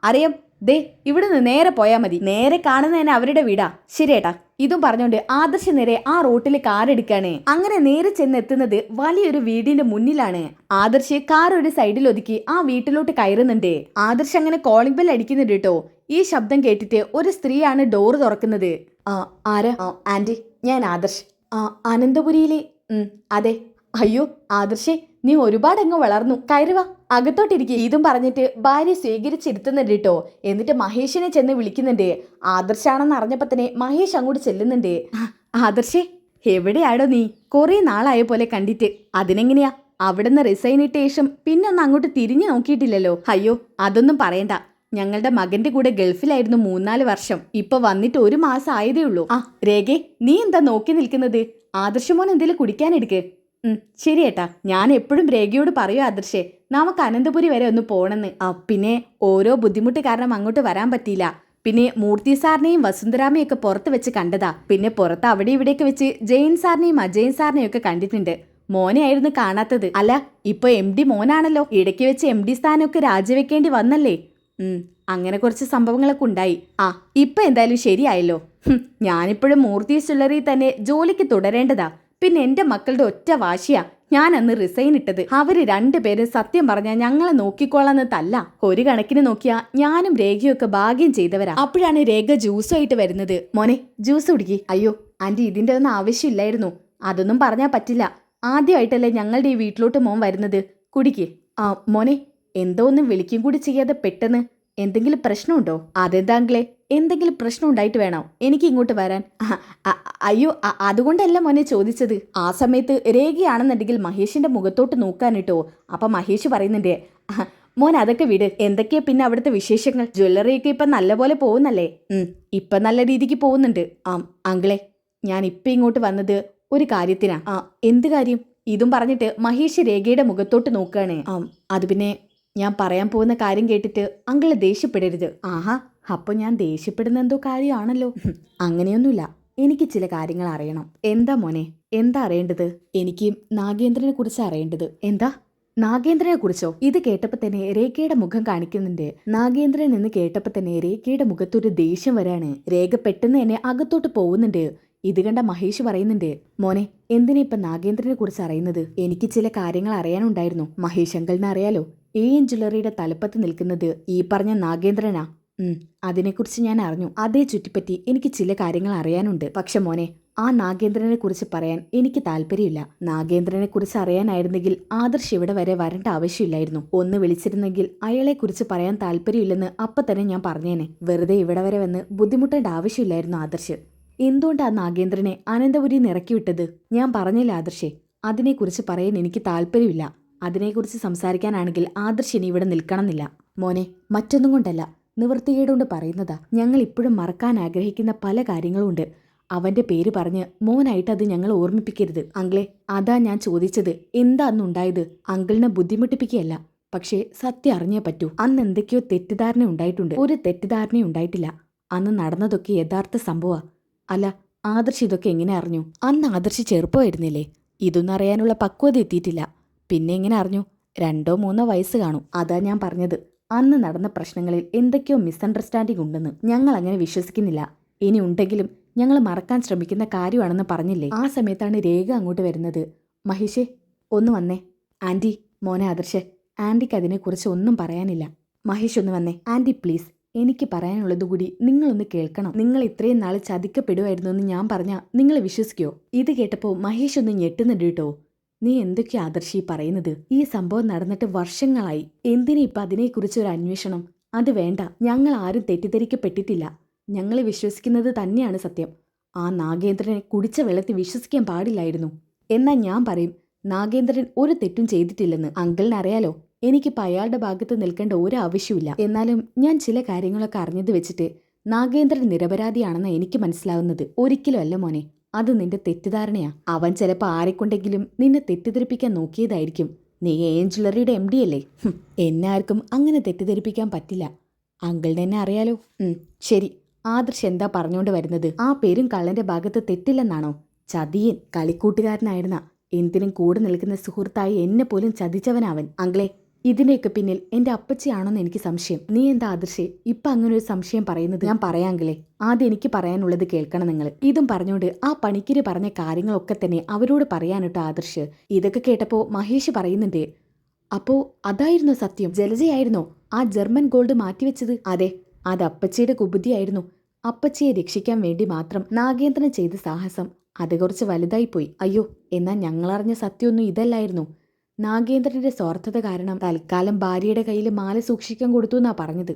അറിയാം. ദേ, ഇവിടുന്ന് നേരെ പോയാൽ മതി. നേരെ കാണുന്നതന്നെ അവരുടെ വീടാ. ശരിയേട്ടാ. ഇതും പറഞ്ഞോണ്ട് ആദർശ് നേരെ ആ റോട്ടിൽ കാർ എടുക്കാണ്. അങ്ങനെ നേരെ ചെന്നെത്തുന്നത് വലിയൊരു വീടിന്റെ മുന്നിലാണ്. ആദർശ് കാർ ഒരു സൈഡിൽ ഒതുക്കി ആ വീട്ടിലോട്ട് കയറുന്നുണ്ട്. ആദർശ് അങ്ങനെ കോളിംഗ് ബെൽ അടിക്കുന്നുണ്ട് കേട്ടോ. ഈ ശബ്ദം കേട്ടിട്ട് ഒരു സ്ത്രീയാണ് ഡോറ് തുറക്കുന്നത്. ആരാ? ആന്റി, ഞാൻ ആദർശ്. അനന്തപുരിയിലെ? അതെ. അയ്യോ ആദർശേ, നീ ഒരുപാടങ്ങ് വളർന്നു. കയറുവാ, അകത്തോട്ടിരിക്കുക. ഇതും പറഞ്ഞിട്ട് ഭാര്യ സ്വീകരിച്ചിരുത്തുന്നുണ്ട് കേട്ടോ. എന്നിട്ട് മഹേഷിനെ ചെന്ന് വിളിക്കുന്നുണ്ട്. ആദർശാണെന്ന് അറിഞ്ഞപ്പോ തന്നെ മഹേഷ് അങ്ങോട്ട് ചെല്ലുന്നുണ്ട്. ആദർശേ, എവിടെയാടോ നീ? കുറെ നാളായ പോലെ കണ്ടിട്ട്. അതിനെങ്ങനെയാ? അവിടുന്ന് റിസൈൻ ഇട്ട ശേഷം പിന്നെ ഒന്ന് അങ്ങോട്ട് തിരിഞ്ഞു നോക്കിയിട്ടില്ലല്ലോ. അയ്യോ, അതൊന്നും പറയണ്ട. ഞങ്ങളുടെ മകന്റെ കൂടെ ഗൾഫിലായിരുന്നു 3-4 വർഷം. ഇപ്പൊ വന്നിട്ട് 1 മാസം ആയതേ ഉള്ളൂ. രേഖേ, നീ എന്താ നോക്കി നിൽക്കുന്നത്? ആദർശമോൻ എന്തെങ്കിലും കുടിക്കാനെടുക്ക്. ശരിയേട്ടാ, ഞാൻ എപ്പോഴും രേഖയോട് പറയൂ ആദർശേ, നമുക്ക് അനന്തപുരി വരെ ഒന്ന് പോണെന്ന്. പിന്നെ ഓരോ ബുദ്ധിമുട്ട് കാരണം അങ്ങോട്ട് വരാൻ പറ്റിയില്ല. പിന്നെ മൂർത്തി സാറിനെയും വസുന്ധരാമയും ഒക്കെ പുറത്ത് വെച്ച് കണ്ടതാ. പിന്നെ പുറത്ത് അവിടെ ഇവിടെയൊക്കെ വെച്ച് ജയൻ സാറിനെയും അജയൻ സാറിനെയും ഒക്കെ കണ്ടിട്ടുണ്ട്. മോനെ ആയിരുന്നു കാണാത്തത്. അല്ല, ഇപ്പൊ MD മോനാണല്ലോ. ഇടയ്ക്ക് വെച്ച് MD സ്ഥാനമൊക്കെ രാജിവെക്കേണ്ടി വന്നല്ലേ? അങ്ങനെ കുറച്ച് സംഭവങ്ങളൊക്കെ ഉണ്ടായി. ഇപ്പൊ എന്തായാലും ശരിയായല്ലോ. ഞാനിപ്പോഴും മൂർത്തീസ് ജ്വല്ലറിയിൽ തന്നെ ജോലിക്ക് തുടരേണ്ടതാ. പിന്നെ എന്റെ മക്കളുടെ ഒറ്റ വാശിയാ ഞാൻ അന്ന് റിസൈൻ ഇട്ടത്. അവര് രണ്ടുപേരും സത്യം പറഞ്ഞാൽ ഞങ്ങളെ നോക്കിക്കോളാന്നതല്ല. ഒരു കണക്കിന് നോക്കിയാ ഞാനും രേഖയൊക്കെ ഭാഗ്യം ചെയ്തവരാ. അപ്പോഴാണ് രേഖ ജ്യൂസുമായിട്ട് വരുന്നത്. മോനെ ജ്യൂസ് കുടിക്കി. അയ്യോ ആന്റി, ഇതിന്റെ ഒന്നും ആവശ്യമില്ലായിരുന്നു. അതൊന്നും പറഞ്ഞാൽ പറ്റില്ല. ആദ്യമായിട്ടല്ലേ ഞങ്ങളുടെ ഈ വീട്ടിലോട്ട് മോൻ വരുന്നത്. കുടിക്ക്. മോനെ, എന്തോ ഒന്നും വിളിക്കും കൂടി ചെയ്യാതെ പെട്ടെന്ന് എന്തെങ്കിലും പ്രശ്നമുണ്ടോ? അതെന്താങ്കിലേ, എന്തെങ്കിലും പ്രശ്നം ഉണ്ടായിട്ട് വേണോ എനിക്ക് ഇങ്ങോട്ട് വരാൻ? അയ്യോ, അതുകൊണ്ടല്ല മോനെ ചോദിച്ചത്. ആ സമയത്ത് രേഖയാണെന്നുണ്ടെങ്കിൽ മഹേഷിന്റെ മുഖത്തോട്ട് നോക്കാനിട്ടോ. അപ്പൊ മഹേഷ് പറയുന്നുണ്ട്, മോൻ അതൊക്കെ വിട്. എന്തൊക്കെയാ പിന്നെ അവിടുത്തെ വിശേഷങ്ങൾ? ജ്വല്ലറിയൊക്കെ ഇപ്പൊ നല്ലപോലെ പോകുന്നല്ലേ? ഇപ്പൊ നല്ല രീതിക്ക് പോകുന്നുണ്ട്. അങ്കിളെ, ഞാൻ ഇപ്പൊ ഇങ്ങോട്ട് വന്നത് ഒരു കാര്യത്തിനാ. എന്ത് കാര്യം? ഇതും പറഞ്ഞിട്ട് മഹേഷ് രേഖയുടെ മുഖത്തോട്ട് നോക്കുകയാണ്. അത് പിന്നെ ഞാൻ പറയാൻ പോകുന്ന കാര്യം കേട്ടിട്ട് അങ്കിള് ദേഷ്യപ്പെടരുത്. ആഹാ, അപ്പൊ ഞാൻ ദേഷ്യപ്പെടുന്ന എന്തോ കാര്യമാണല്ലോ. അങ്ങനെയൊന്നുമില്ല, എനിക്ക് ചില കാര്യങ്ങൾ അറിയണം. എന്താ മോനെ, എന്താ അറിയേണ്ടത്? എനിക്ക് നാഗേന്ദ്രനെ കുറിച്ച് അറിയേണ്ടത്. എന്താ നാഗേന്ദ്രനെ കുറിച്ചോ? ഇത് കേട്ടപ്പോ തന്നെ രേഖയുടെ മുഖം കാണിക്കുന്നുണ്ട്. നാഗേന്ദ്രൻ എന്ന് കേട്ടപ്പോ തന്നെ രേഖയുടെ മുഖത്തൊരു ദേഷ്യം വരാണ്. രേഖ പെട്ടെന്ന് തന്നെ അകത്തോട്ട് പോകുന്നുണ്ട്. ഇത് കണ്ട മഹേഷ് പറയുന്നുണ്ട്, മോനെ എന്തിനാ ഇപ്പൊ നാഗേന്ദ്രനെ കുറിച്ച് അറിയുന്നത്? എനിക്ക് ചില കാര്യങ്ങൾ അറിയാനുണ്ടായിരുന്നു. മഹേഷ് അങ്കിളിനെ അറിയാലോ, AM ജ്വല്ലറിയുടെ തലപ്പത്ത് നിൽക്കുന്നത് ഈ പറഞ്ഞ നാഗേന്ദ്രനാ. അതിനെക്കുറിച്ച് ഞാൻ അറിഞ്ഞു. അതേ ചുറ്റിപ്പറ്റി എനിക്ക് ചില കാര്യങ്ങൾ അറിയാനുണ്ട്. പക്ഷെ മോനെ, ആ നാഗേന്ദ്രനെ കുറിച്ച് പറയാൻ എനിക്ക് താല്പര്യമില്ല. നാഗേന്ദ്രനെ കുറിച്ച് അറിയാനായിരുന്നെങ്കിൽ ആദർശ് ഇവിടെ വരെ വരേണ്ട ആവശ്യമില്ലായിരുന്നു. ഒന്ന് വിളിച്ചിരുന്നെങ്കിൽ അയാളെ കുറിച്ച് പറയാൻ താല്പര്യമില്ലെന്ന് അപ്പൊ തന്നെ ഞാൻ പറഞ്ഞേനെ. വെറുതെ ഇവിടെ വരെ വന്ന് ബുദ്ധിമുട്ടേണ്ട ആവശ്യമില്ലായിരുന്നു ആദർശ്. എന്തുകൊണ്ടാ നാഗേന്ദ്രനെ അനന്തപുരിയിൽ നിന്ന് ഇറക്കിവിട്ടത്? ഞാൻ പറഞ്ഞില്ല ആദർശേ, അതിനെക്കുറിച്ച് പറയാൻ എനിക്ക് താല്പര്യമില്ല. അതിനെക്കുറിച്ച് സംസാരിക്കാനാണെങ്കിൽ ആദർശ് ഇനി ഇവിടെ നിൽക്കണമെന്നില്ല. മോനെ, മറ്റൊന്നും കൊണ്ടല്ല, നിവൃത്തികേടുകൊണ്ട് പറയുന്നതാ. ഞങ്ങൾ ഇപ്പോഴും മറക്കാൻ ആഗ്രഹിക്കുന്ന പല കാര്യങ്ങളും ഉണ്ട്. അവന്റെ പേര് പറഞ്ഞ് മോനായിട്ട് അത് ഞങ്ങൾ ഓർമ്മിപ്പിക്കരുത്. അങ്കിളെ, അതാ ഞാൻ ചോദിച്ചത്. എന്താ അന്നുണ്ടായത്? അങ്കിളിനെ ബുദ്ധിമുട്ടിപ്പിക്കുകയല്ല, പക്ഷേ സത്യം അറിഞ്ഞേ പറ്റൂ. അന്ന് എന്തൊക്കെയോ തെറ്റിദ്ധാരണ ഉണ്ടായിട്ടുണ്ട്. ഒരു തെറ്റിദ്ധാരണയും ഉണ്ടായിട്ടില്ല. അന്ന് നടന്നതൊക്കെ യഥാർത്ഥ സംഭവ. അല്ല, ആദർശ് ഇതൊക്കെ എങ്ങനെ അറിഞ്ഞു? അന്ന് ആദർശ് ചെറുപ്പമായിരുന്നില്ലേ? ഇതൊന്നും അറിയാനുള്ള പക്വത എത്തിയിട്ടില്ല. പിന്നെ എങ്ങനെ അറിഞ്ഞു? 2 or 3 വയസ്സ് കാണും. അതാ ഞാൻ പറഞ്ഞത്, അന്ന് നടന്ന പ്രശ്നങ്ങളിൽ എന്തൊക്കെയോ മിസ്അണ്ടർസ്റ്റാൻഡിംഗ് ഉണ്ടെന്ന്. ഞങ്ങൾ അങ്ങനെ വിശ്വസിക്കുന്നില്ല. ഇനി ഉണ്ടെങ്കിലും ഞങ്ങൾ മറക്കാൻ ശ്രമിക്കുന്ന കാര്യമാണെന്ന് പറഞ്ഞില്ലേ? ആ സമയത്താണ് രേഖ അങ്ങോട്ട് വരുന്നത്. മഹേഷേ, ഒന്ന് വന്നേ. ആന്റി, മോനെ ആദർശ്, ആന്റിക്ക് അതിനെക്കുറിച്ച് ഒന്നും പറയാനില്ല. മഹേഷ് ഒന്ന് വന്നേ. ആന്റി പ്ലീസ്, എനിക്ക് പറയാനുള്ളത് കൂടി നിങ്ങളൊന്ന് കേൾക്കണം. നിങ്ങൾ ഇത്രയും നാൾ ചതിക്കപ്പെടുമായിരുന്നു എന്ന് ഞാൻ പറഞ്ഞാൽ നിങ്ങൾ വിശ്വസിക്കുമോ? ഇത് കേട്ടപ്പോൾ മഹേഷ് ഒന്ന് ഞെട്ടുന്നുണ്ട് കേട്ടോ. നീ എന്തൊക്കെയാ ആദർശി പറയുന്നത്? ഈ സംഭവം നടന്നിട്ട് വർഷങ്ങളായി. എന്തിനാ ഇപ്പം അതിനെക്കുറിച്ച് ഒരു അന്വേഷണം? അത് വേണ്ട. ഞങ്ങൾ ആരും തെറ്റിദ്ധരിക്കപ്പെട്ടിട്ടില്ല. ഞങ്ങൾ വിശ്വസിക്കുന്നത് തന്നെയാണ് സത്യം. ആ നാഗേന്ദ്രനെ കുടിച്ച വെള്ളത്തിൽ വിശ്വസിക്കാൻ പാടില്ലായിരുന്നു. എന്നാൽ ഞാൻ പറയും, നാഗേന്ദ്രൻ ഒരു തെറ്റും ചെയ്തിട്ടില്ലെന്ന്. അങ്കിളിന് അറിയാലോ, എനിക്കിപ്പോൾ അയാളുടെ ഭാഗത്ത് നിൽക്കേണ്ട ഒരു ആവശ്യമില്ല. എന്നാലും ഞാൻ ചില കാര്യങ്ങളൊക്കെ അറിഞ്ഞത് വെച്ചിട്ട് നാഗേന്ദ്രൻ നിരപരാധിയാണെന്ന് എനിക്ക് മനസ്സിലാവുന്നത്. ഒരിക്കലും അല്ല മോനെ, അത് നിന്റെ തെറ്റിദ്ധാരണയാ. അവൻ ചിലപ്പോൾ ആരെക്കൊണ്ടെങ്കിലും നിന്നെ തെറ്റിദ്ധരിപ്പിക്കാൻ നോക്കിയതായിരിക്കും. നീ AM ജ്വല്ലറിയുടെ MD അല്ലേ? എന്നെ ആർക്കും അങ്ങനെ തെറ്റിദ്ധരിപ്പിക്കാൻ പറ്റില്ല. അങ്കിളിനെ എന്നെ അറിയാലോ. ശരി, ആദർശ് എന്താ പറഞ്ഞുകൊണ്ട് വരുന്നത്? ആ പേരും കള്ളന്റെ ഭാഗത്ത് തെറ്റില്ലെന്നാണോ? ചതിയൻ, കളിക്കൂട്ടുകാരനായിരുന്ന, എന്തിനും കൂടെ നിൽക്കുന്ന സുഹൃത്തായി എന്നെ പോലും ചതിച്ചവനവൻ. അങ്കിളെ, ഇതിന്റെയൊക്കെ പിന്നിൽ എന്റെ അപ്പച്ചിയാണോന്ന് എനിക്ക് സംശയം. നീ എന്താ ആദർശേ ഇപ്പൊ അങ്ങനെ ഒരു സംശയം പറയുന്നത്? ഞാൻ പറയാങ്കിലേ, ആദ്യം എനിക്ക് പറയാനുള്ളത് കേൾക്കണം നിങ്ങൾ. ഇതും പറഞ്ഞുകൊണ്ട് ആ പണിക്കര് പറഞ്ഞ കാര്യങ്ങളൊക്കെ തന്നെ അവരോട് പറയാനിട്ടോ ആദർശ്. ഇതൊക്കെ കേട്ടപ്പോ മഹേഷ് പറയുന്നുണ്ട്, അപ്പോ അതായിരുന്നോ സത്യം? ജലജയായിരുന്നോ ആ ജർമ്മൻ ഗോൾഡ് മാറ്റിവെച്ചത്? അതെ, അത് അപ്പച്ചിയുടെ കുബുദ്ധിയായിരുന്നു. അപ്പച്ചിയെ രക്ഷിക്കാൻ വേണ്ടി മാത്രം നാഗേന്ദ്രൻ ചെയ്ത സാഹസം അത് കുറച്ച് വലുതായിപ്പോയി. അയ്യോ, എന്നാൽ ഞങ്ങളറിഞ്ഞ സത്യമൊന്നും ഇതല്ലായിരുന്നു. നാഗേന്ദ്രന്റെ സ്വാർത്ഥത കാരണം തൽക്കാലം ഭാര്യയുടെ കയ്യിൽ മാല സൂക്ഷിക്കാൻ കൊടുത്തു എന്നാ പറഞ്ഞത്.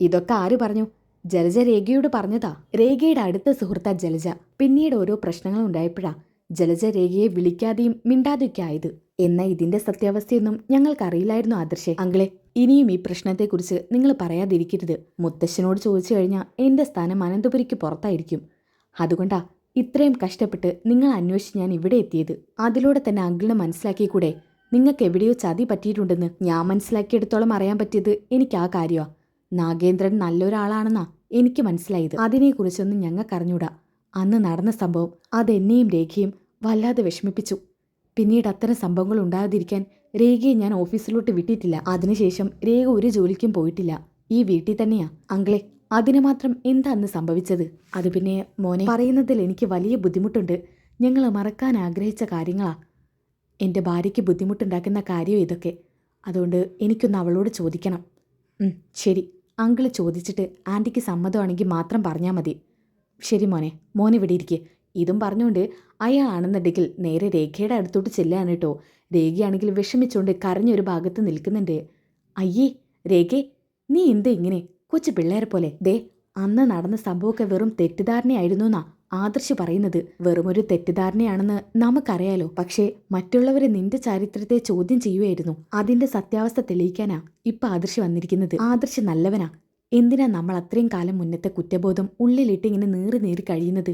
ഇതൊക്കെ ആര് പറഞ്ഞു? ജലജ രേഖയോട് പറഞ്ഞതാ. രേഖയുടെ അടുത്ത സുഹൃത്താ ജലജ. പിന്നീട് ഓരോ പ്രശ്നങ്ങൾ ഉണ്ടായപ്പോഴാ ജലജ രേഖയെ വിളിക്കാതെയും മിണ്ടാതെയൊക്കെ ആയത്. എന്നാൽ ഇതിന്റെ സത്യാവസ്ഥയൊന്നും ഞങ്ങൾക്കറിയില്ലായിരുന്നു ആദർശേ. അങ്കിളെ, ഇനിയും ഈ പ്രശ്നത്തെക്കുറിച്ച് നിങ്ങൾ പറയാതിരിക്കരുത്. മുത്തശ്ശനോട് ചോദിച്ചു കഴിഞ്ഞാൽ എന്റെ സ്ഥാനം അനന്തപുരിക്ക് പുറത്തായിരിക്കും. അതുകൊണ്ടാ ഇത്രയും കഷ്ടപ്പെട്ട് നിങ്ങൾ അന്വേഷിച്ച് ഞാൻ ഇവിടെ എത്തിയത്. അതിലൂടെ തന്നെ അങ്കിളിനെ മനസ്സിലാക്കിക്കൂടെ നിങ്ങൾക്ക് എവിടെയോ ചതി പറ്റിയിട്ടുണ്ടെന്ന്? ഞാൻ മനസ്സിലാക്കിയെടുത്തോളം അറിയാൻ പറ്റിയത് എനിക്ക് ആ കാര്യമാ. നാഗേന്ദ്രൻ നല്ലൊരാളാണെന്നാ എനിക്ക് മനസ്സിലായത്. അതിനെക്കുറിച്ചൊന്നും ഞങ്ങൾക്കറിഞ്ഞൂടാ. അന്ന് നടന്ന സംഭവം അതെന്നെയും രേഖയും വല്ലാതെ വിഷമിപ്പിച്ചു. പിന്നീട് അത്തരം സംഭവങ്ങൾ ഉണ്ടാകാതിരിക്കാൻ രേഖയെ ഞാൻ ഓഫീസിലോട്ട് വിട്ടിട്ടില്ല. അതിനുശേഷം രേഖ ഒരു ജോലിക്കും പോയിട്ടില്ല. ഈ വീട്ടിൽ തന്നെയാ. അങ്കിളെ, അതിന് മാത്രം എന്താ അന്ന് സംഭവിച്ചത്? അത് പിന്നെ മോനെ, പറയുന്നതിൽ എനിക്ക് വലിയ ബുദ്ധിമുട്ടുണ്ട്. ഞങ്ങൾ മറക്കാൻ ആഗ്രഹിച്ച കാര്യങ്ങളാ. എൻ്റെ ഭാര്യയ്ക്ക് ബുദ്ധിമുട്ടുണ്ടാക്കുന്ന കാര്യം ഇതൊക്കെ. അതുകൊണ്ട് എനിക്കൊന്ന് അവളോട് ചോദിക്കണം. ശരി, അങ്കിള് ചോദിച്ചിട്ട് ആൻറ്റിക്ക് സമ്മതമാണെങ്കിൽ മാത്രം പറഞ്ഞാൽ മതി. ശരി മോനെ, മോനെ ഇവിടെ ഇരിക്കുക. ഇതും പറഞ്ഞുകൊണ്ട് അയാളാണെന്നുണ്ടെങ്കിൽ നേരെ രേഖയുടെ അടുത്തോട്ട് ചെല്ലാണ് കേട്ടോ. രേഖയാണെങ്കിൽ വിഷമിച്ചുകൊണ്ട് കരഞ്ഞൊരു ഭാഗത്ത് നിൽക്കുന്നുണ്ട്. അയ്യേ രേഖേ, നീ എന്താ ഇങ്ങനെ കൊച്ചു പിള്ളേരെ പോലെ? ദേ, അന്ന് നടന്ന സംഭവമൊക്കെ വെറും തെറ്റിദ്ധാരണയായിരുന്നു എന്നാ ആദർശ് പറയുന്നത്. വെറുമൊരു തെറ്റിദ്ധാരണയാണെന്ന് നമുക്കറിയാലോ. പക്ഷേ മറ്റുള്ളവരെ നിന്റെ ചരിത്രത്തെ ചോദ്യം ചെയ്യുമായിരുന്നു. അതിന്റെ സത്യാവസ്ഥ തെളിയിക്കാനാ ഇപ്പൊ ആദർശ് വന്നിരിക്കുന്നത്. ആദർശ് നല്ലവനാ. എന്തിനാ നമ്മൾ അത്രയും കാലം മുന്നത്തെ കുറ്റബോധം ഉള്ളിലിട്ട് ഇങ്ങനെ നീറി കഴിയുന്നത്?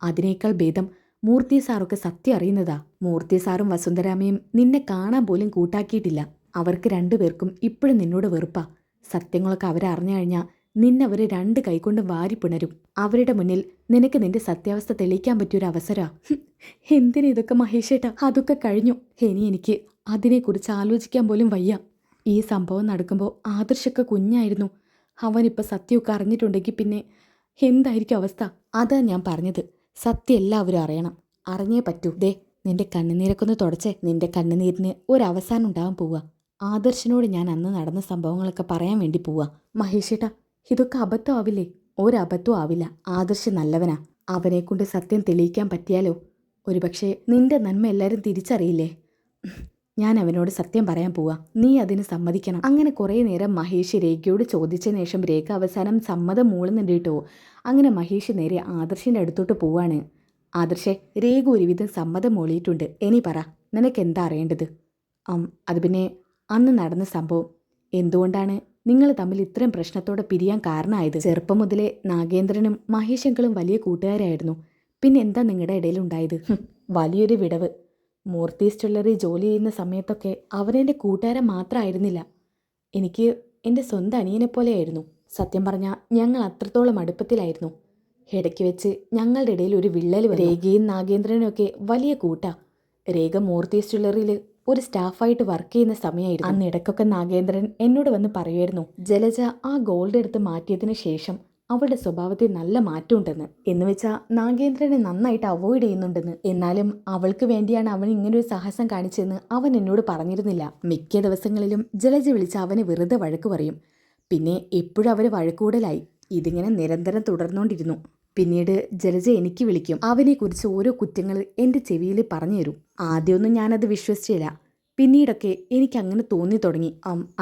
അതിനേക്കാൾ ഭേദം മൂർത്തി സാറൊക്കെ സത്യം അറിയുന്നതാ. മൂർത്തി സാറും വസുന്ധരാമയും നിന്നെ കാണാൻ പോലും കൂട്ടാക്കിയിട്ടില്ല. അവർക്ക് രണ്ടുപേർക്കും ഇപ്പോഴും നിന്നോട് വെറുപ്പാ. സത്യങ്ങളൊക്കെ അവരറിഞ്ഞു കഴിഞ്ഞാൽ നിന്നവര് രണ്ട് കൈകൊണ്ട് വാരിപ്പിണരും. അവരുടെ മുന്നിൽ നിനക്ക് നിന്റെ സത്യാവസ്ഥ തെളിയിക്കാൻ പറ്റിയൊരു അവസരാ. എന്തിനാ ഇതൊക്കെ മഹേഷേട്ടാ? അതൊക്കെ കഴിഞ്ഞു. ഇനി എനിക്ക് അതിനെക്കുറിച്ച് ആലോചിക്കാൻ പോലും വയ്യ. ഈ സംഭവം നടക്കുമ്പോൾ ആദർശൊക്കെ കുഞ്ഞായിരുന്നു. അവനിപ്പോൾ സത്യമൊക്കെ അറിഞ്ഞിട്ടുണ്ടെങ്കിൽ പിന്നെ എന്തായിരിക്കും അവസ്ഥ? അതാ ഞാൻ പറഞ്ഞത്, സത്യം എല്ലാവരും അറിയണം. അറിഞ്ഞേ പറ്റൂ. ദേ, നിന്റെ കണ്ണുനീരൊക്കൊന്ന് തുടച്ചേ. നിന്റെ കണ്ണുനീരിന് ഒരവസാനം ഉണ്ടാവാൻ പോവുക. ആദർശിനോട് ഞാൻ അന്ന് നടന്ന സംഭവങ്ങളൊക്കെ പറയാൻ വേണ്ടി പോവുക. മഹേഷേട്ടാ, ഇതൊക്കെ അബദ്ധമാവില്ലേ? ഒരബദ്ധവും ആവില്ല. ആദർശ് നല്ലവനാ. അവനെക്കൊണ്ട് സത്യം തെളിയിക്കാൻ പറ്റിയാലോ ഒരുപക്ഷെ നിന്റെ നന്മ എല്ലാവരും തിരിച്ചറിയില്ലേ? ഞാൻ അവനോട് സത്യം പറയാൻ പോവാ. നീ അതിന് സമ്മതിക്കണം. അങ്ങനെ കുറേ നേരം മഹേഷ് രേഖയോട് ചോദിച്ച ശേഷം രേഖ അവസാനം സമ്മതം മൂളുന്നുണ്ട് കേട്ടോ. അങ്ങനെ മഹേഷ് നേരെ ആദർശിൻ്റെ അടുത്തോട്ട് പോവാണ്. ആദർശേ, രേഖ ഒരുവിധം സമ്മതം മൂളിയിട്ടുണ്ട്. ഇനി പറ, നിനക്ക് എന്താ അറിയേണ്ടത്? അത് പിന്നെ അന്ന് നടന്ന സംഭവം എന്തുകൊണ്ടാണ് നിങ്ങൾ തമ്മിൽ ഇത്രയും പ്രശ്നത്തോടെ പിരിയാൻ കാരണമായത്? ചെറുപ്പം മുതലേ നാഗേന്ദ്രനും മഹേഷങ്കളും വലിയ കൂട്ടുകാരായിരുന്നു. പിന്നെ എന്താ നിങ്ങളുടെ ഇടയിലുണ്ടായത്? വലിയൊരു വിടവ്. മൂർത്തീസ് ജ്വല്ലറി ജോലി ചെയ്യുന്ന സമയത്തൊക്കെ അവരെൻ്റെ കൂട്ടുകാരൻ മാത്രമായിരുന്നില്ല. എനിക്ക് എൻ്റെ സ്വന്തം അനിയനെപ്പോലെയായിരുന്നു. സത്യം പറഞ്ഞാൽ ഞങ്ങൾ അത്രത്തോളം അടുപ്പത്തിലായിരുന്നു. ഇടയ്ക്ക് വെച്ച് ഞങ്ങളുടെ ഇടയിൽ ഒരു വിള്ളൽ വന്നു. രേഖയും നാഗേന്ദ്രനും ഒക്കെ വലിയ കൂട്ടാ. രേഖ മൂർത്തീസ് ജ്വല്ലറിയിൽ ഒരു സ്റ്റാഫായിട്ട് വർക്ക് ചെയ്യുന്ന സമയമായിരുന്നു. അന്ന് ഇടയ്ക്കൊക്കെ നാഗേന്ദ്രൻ എന്നോട് വന്ന് പറയുമായിരുന്നു, ജലജ ആ ഗോൾഡ് എടുത്ത് മാറ്റിയതിന് ശേഷം അവളുടെ സ്വഭാവത്തിൽ നല്ല മാറ്റമുണ്ടെന്ന്. എന്ന് വെച്ചാൽ നാഗേന്ദ്രനെ നന്നായിട്ട് അവോയ്ഡ് ചെയ്യുന്നുണ്ടെന്ന്. എന്നാലും അവൾക്ക് വേണ്ടിയാണ് അവൻ ഇങ്ങനൊരു സാഹസം കാണിച്ചതെന്ന് അവൻ എന്നോട് പറഞ്ഞിരുന്നില്ല. മിക്ക ദിവസങ്ങളിലും ജലജ വിളിച്ച് അവനെ വെറുതെ വഴക്ക് പറയും. പിന്നെ എപ്പോഴും അവർ വഴക്കൂടലായി. ഇതിങ്ങനെ നിരന്തരം തുടർന്നുകൊണ്ടിരുന്നു. പിന്നീട് ജലജ എനിക്ക് വിളിക്കും. അവനെക്കുറിച്ച് ഓരോ കുറ്റങ്ങൾ എൻ്റെ ചെവിയിൽ പറഞ്ഞു തരും. ആദ്യമൊന്നും ഞാനത് വിശ്വസിച്ചില്ല. പിന്നീടൊക്കെ എനിക്കങ്ങനെ തോന്നി തുടങ്ങി.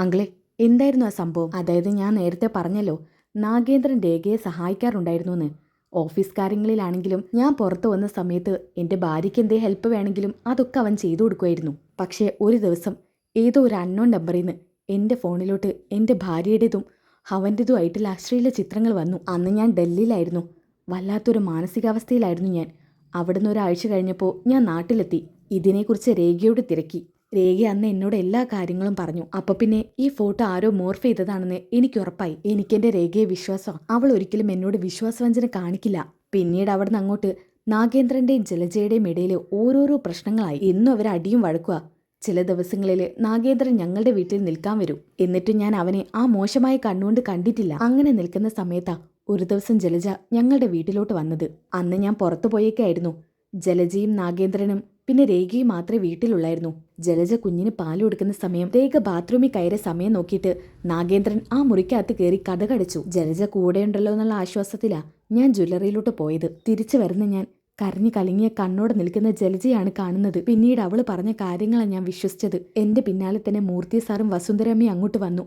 അങ്കിളെ, എന്തായിരുന്നു ആ സംഭവം? അതായത് ഞാൻ നേരത്തെ പറഞ്ഞല്ലോ, നാഗേന്ദ്രൻ രേഖയെ സഹായിക്കാറുണ്ടായിരുന്നു എന്ന്. ഓഫീസ് കാര്യങ്ങളിലാണെങ്കിലും ഞാൻ പുറത്തു വന്ന സമയത്ത് എൻ്റെ ഭാര്യയ്ക്ക് എന്തേ ഹെൽപ്പ് വേണമെങ്കിലും അതൊക്കെ അവൻ ചെയ്തു കൊടുക്കുമായിരുന്നു. പക്ഷേ ഒരു ദിവസം ഏതോ ഒരു അൺനോൺ നമ്പറിൽ നിന്ന് എൻ്റെ ഫോണിലോട്ട് എൻ്റെ ഭാര്യയുടേതും അവൻ്റെതുമായിട്ടുള്ള അശ്ലീല ചിത്രങ്ങൾ വന്നു. അന്ന് ഞാൻ ഡൽഹിയിലായിരുന്നു. വല്ലാത്തൊരു മാനസികാവസ്ഥയിലായിരുന്നു ഞാൻ. അവിടുന്ന് ഒരാഴ്ച കഴിഞ്ഞപ്പോൾ ഞാൻ നാട്ടിലെത്തി. ഇതിനെക്കുറിച്ച് രേഖയോട് തിരക്കി. രേഖ അന്ന് എന്നോട് എല്ലാ കാര്യങ്ങളും പറഞ്ഞു. അപ്പോൾ പിന്നെ ഈ ഫോട്ടോ ആരോ മോർഫ് ചെയ്തതാണെന്ന് എനിക്ക് ഉറപ്പായി. എനിക്കെൻ്റെ രേഖയെ വിശ്വാസമാണ്. അവൾ ഒരിക്കലും എന്നോട് വിശ്വാസവഞ്ചന കാണിക്കില്ല. പിന്നീട് അവിടുന്ന് അങ്ങോട്ട് നാഗേന്ദ്രൻ്റെയും ജലജയുടെയും ഇടയിൽ ഓരോരോ പ്രശ്നങ്ങളായി. എന്നും അവർ അടിയും വഴക്കുക. ചില ദിവസങ്ങളിൽ നാഗേന്ദ്രൻ ഞങ്ങളുടെ വീട്ടിൽ നിൽക്കാൻ വരും. എന്നിട്ടും ഞാൻ അവനെ ആ മോശമായ കണ്ണുകൊണ്ട് കണ്ടിട്ടില്ല. അങ്ങനെ നിൽക്കുന്ന സമയത്താ ഒരു ദിവസം ജലജ ഞങ്ങളുടെ വീട്ടിലോട്ട് വന്നത്. അന്ന് ഞാൻ പുറത്തു പോയേക്കായിരുന്നു. ജലജയും നാഗേന്ദ്രനും പിന്നെ രേഖയും മാത്രമേ വീട്ടിലുള്ളായിരുന്നു. ജലജ കുഞ്ഞിന് പാല് കൊടുക്കുന്ന സമയം രേഖ ബാത്റൂമിൽ കയറിയ സമയം നോക്കിയിട്ട് നാഗേന്ദ്രൻ ആ മുറിക്കകത്ത് കയറി കതകടച്ചു. ജലജ കൂടെയുണ്ടല്ലോ എന്നുള്ള ആശ്വാസത്തിലാ ഞാൻ ജ്വല്ലറിയിലോട്ട് പോയത്. തിരിച്ചു വരുന്ന ഞാൻ കരഞ്ഞു കലങ്ങിയ കണ്ണോടെ നിൽക്കുന്ന ജലജയാണ് കാണുന്നത്. പിന്നീട് അവൾ പറഞ്ഞ കാര്യങ്ങളാണ് ഞാൻ വിശ്വസിച്ചത്. എൻ്റെ പിന്നാലെ തന്നെ മൂർത്തി സാറും വസുന്ധരാമ്മയും അങ്ങോട്ട് വന്നു.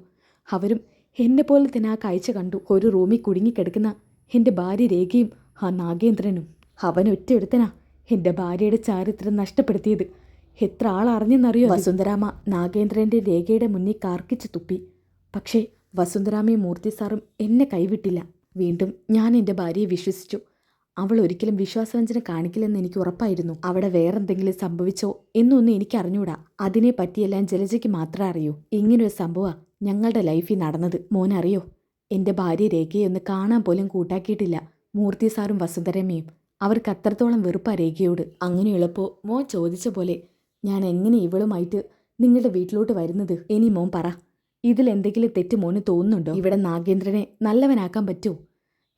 അവരും എന്നെ പോലെ തന്നെ ആ കാഴ്ച കണ്ടു. ഒരു റൂമിൽ കുടുങ്ങിക്കിടക്കുന്ന എൻ്റെ ഭാര്യ രേഖയും ആ നാഗേന്ദ്രനും. അവൻ ഒറ്റയെടുത്തനാ എൻ്റെ ഭാര്യയുടെ ചാരിത്രം നഷ്ടപ്പെടുത്തിയത്. എത്ര ആളറിഞ്ഞെന്നറിയോ? വസുന്ധരാമ നാഗേന്ദ്രൻ്റെ രേഖയുടെ മുന്നിൽ കാർക്കിച്ച് തുപ്പി. പക്ഷേ വസുന്ധരാമയും മൂർത്തി സാറും എന്നെ കൈവിട്ടില്ല. വീണ്ടും ഞാൻ എൻ്റെ ഭാര്യയെ വിശ്വസിച്ചു. അവൾ ഒരിക്കലും വിശ്വാസവഞ്ചന കാണിക്കില്ലെന്ന് എനിക്ക് ഉറപ്പായിരുന്നു. അവിടെ വേറെന്തെങ്കിലും സംഭവിച്ചോ എന്നൊന്നും എനിക്കറിഞ്ഞൂടാ. അതിനെ പറ്റിയെല്ലാം ജലജയ്ക്ക് മാത്രമേ അറിയൂ. ഇങ്ങനൊരു സംഭവമാണ് ഞങ്ങളുടെ ലൈഫിൽ നടന്നത്. മോനറിയോ, എൻ്റെ ഭാര്യ രേഖയെ ഒന്ന് കാണാൻ പോലും കൂട്ടാക്കിയിട്ടില്ല മൂർത്തി സാറും വസുന്ധരമ്മയും. അവർക്ക് അത്രത്തോളം വെറുപ്പാ രേഖയോട്. അങ്ങനെയുള്ളപ്പോൾ മോൻ ചോദിച്ച പോലെ ഞാൻ എങ്ങനെ ഇവളുമായിട്ട് നിങ്ങളുടെ വീട്ടിലോട്ട് വരുന്നത്? ഇനി മോൻ പറ, ഇതിലെന്തെങ്കിലും തെറ്റ് മോന് തോന്നുന്നുണ്ടോ? ഇവിടെ നാഗേന്ദ്രനെ നല്ലവനാക്കാൻ പറ്റുമോ?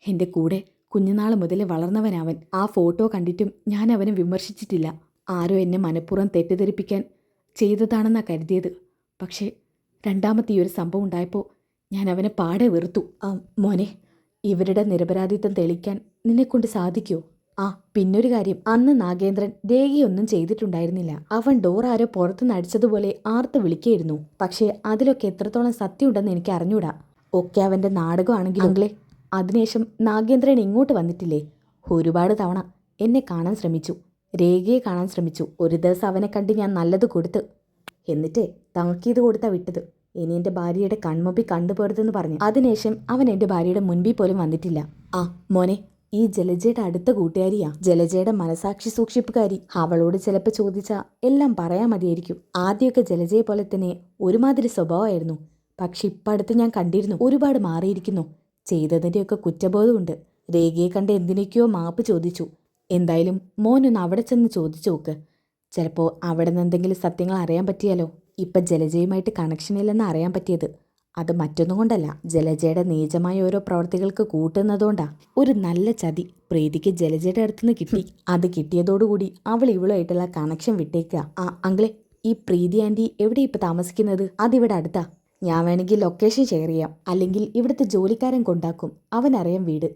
എൻ്റെ കൂടെ കുഞ്ഞുനാൾ മുതലേ വളർന്നവനവൻ. ആ ഫോട്ടോ കണ്ടിട്ടും ഞാൻ അവനെ വിമർശിച്ചിട്ടില്ല. ആരോ എന്നെ മനഃപൂർവ്വം തെറ്റിദ്ധരിപ്പിക്കാൻ ചെയ്തതാണെന്നാണ് കരുതിയത്. പക്ഷേ രണ്ടാമത്തെ ഈ ഒരു സംഭവം ഉണ്ടായപ്പോൾ ഞാൻ അവനെ പാടെ വെറുത്തു. മോനെ, ഇവരുടെ നിരപരാധിത്വം തെളിയിക്കാൻ നിന്നെക്കൊണ്ട് സാധിക്കുമോ? പിന്നൊരു കാര്യം, അന്ന് നാഗേന്ദ്രൻ രേഖയൊന്നും ചെയ്തിട്ടുണ്ടായിരുന്നില്ല. അവൻ ഡോർ ആരോ പുറത്തുനിന്ന് അടിച്ചതുപോലെ ആർത്ത് വിളിക്കായിരുന്നു. പക്ഷേ അതിലൊക്കെ എത്രത്തോളം സത്യമുണ്ടെന്ന് എനിക്ക് അറിഞ്ഞൂടാ. ഒക്കെ അവൻ്റെ നാടകമാണെങ്കിലേ. അതിനുശേഷം നാഗേന്ദ്രൻ ഇങ്ങോട്ട് വന്നിട്ടില്ലേ? ഒരുപാട് തവണ എന്നെ കാണാൻ ശ്രമിച്ചു, രേഖയെ കാണാൻ ശ്രമിച്ചു. ഒരു ദിവസം അവനെ കണ്ട് ഞാൻ നല്ലത് കൊടുത്ത്, എന്നിട്ട് താക്കീത് കൊടുത്താ വിട്ടത്. ഇനി എൻ്റെ ഭാര്യയുടെ കൺമുമ്പിൽ കണ്ടുപോരുതെന്ന് പറഞ്ഞു. അതിനുശേഷം അവൻ എൻ്റെ ഭാര്യയുടെ മുൻപിൽ പോലും വന്നിട്ടില്ല. മോനെ, ഈ ജലജയുടെ അടുത്ത കൂട്ടുകാരിയാ, ജലജയുടെ മനസാക്ഷി സൂക്ഷിപ്പുകാരി. അവളോട് ചിലപ്പോൾ ചോദിച്ചാൽ എല്ലാം പറയാൻ മതിയായിരിക്കും. ആദ്യമൊക്കെ ജലജയെ പോലെ തന്നെ ഒരുമാതിരി സ്വഭാവമായിരുന്നു. പക്ഷെ ഇപ്പം അടുത്ത് ഞാൻ കണ്ടിരുന്നു, ഒരുപാട് മാറിയിരിക്കുന്നു. ചെയ്തതിൻ്റെയൊക്കെ കുറ്റബോധമുണ്ട്. രേഖയെ കണ്ട് എന്തിനൊക്കെയോ മാപ്പ് ചോദിച്ചു. എന്തായാലും മോനൊന്ന് അവിടെ ചെന്ന് ചോദിച്ചു നോക്ക്. ചിലപ്പോൾ അവിടെ നിന്ന് എന്തെങ്കിലും സത്യങ്ങൾ അറിയാൻ പറ്റിയാലോ. ഇപ്പം ജലജയുമായിട്ട് കണക്ഷനില്ലെന്ന് അറിയാൻ പറ്റിയത് അത് മറ്റൊന്നും കൊണ്ടല്ല, ജലജയുടെ നീചമായ ഓരോ പ്രവർത്തികൾക്ക് കൂട്ടുന്നതുകൊണ്ടാ. ഒരു നല്ല ചതി പ്രീതിക്ക് ജലജയുടെ അടുത്തുനിന്ന് കിട്ടി. അത് കിട്ടിയതോടുകൂടി അവൾ ഇവളുമായിട്ടുള്ള കണക്ഷൻ വിട്ടേക്കുക. അങ്കിളെ, ഈ പ്രീതി ആൻറ്റി എവിടെ ഇപ്പം താമസിക്കുന്നത്? അതിവിടെ അടുത്താ. ഞാൻ വേണമെങ്കിൽ ലൊക്കേഷൻ ഷെയർ ചെയ്യാം, അല്ലെങ്കിൽ ഇവിടുത്തെ ജോലിക്കാരൻ കൊണ്ടാക്കും. അവനറിയാം വീട്.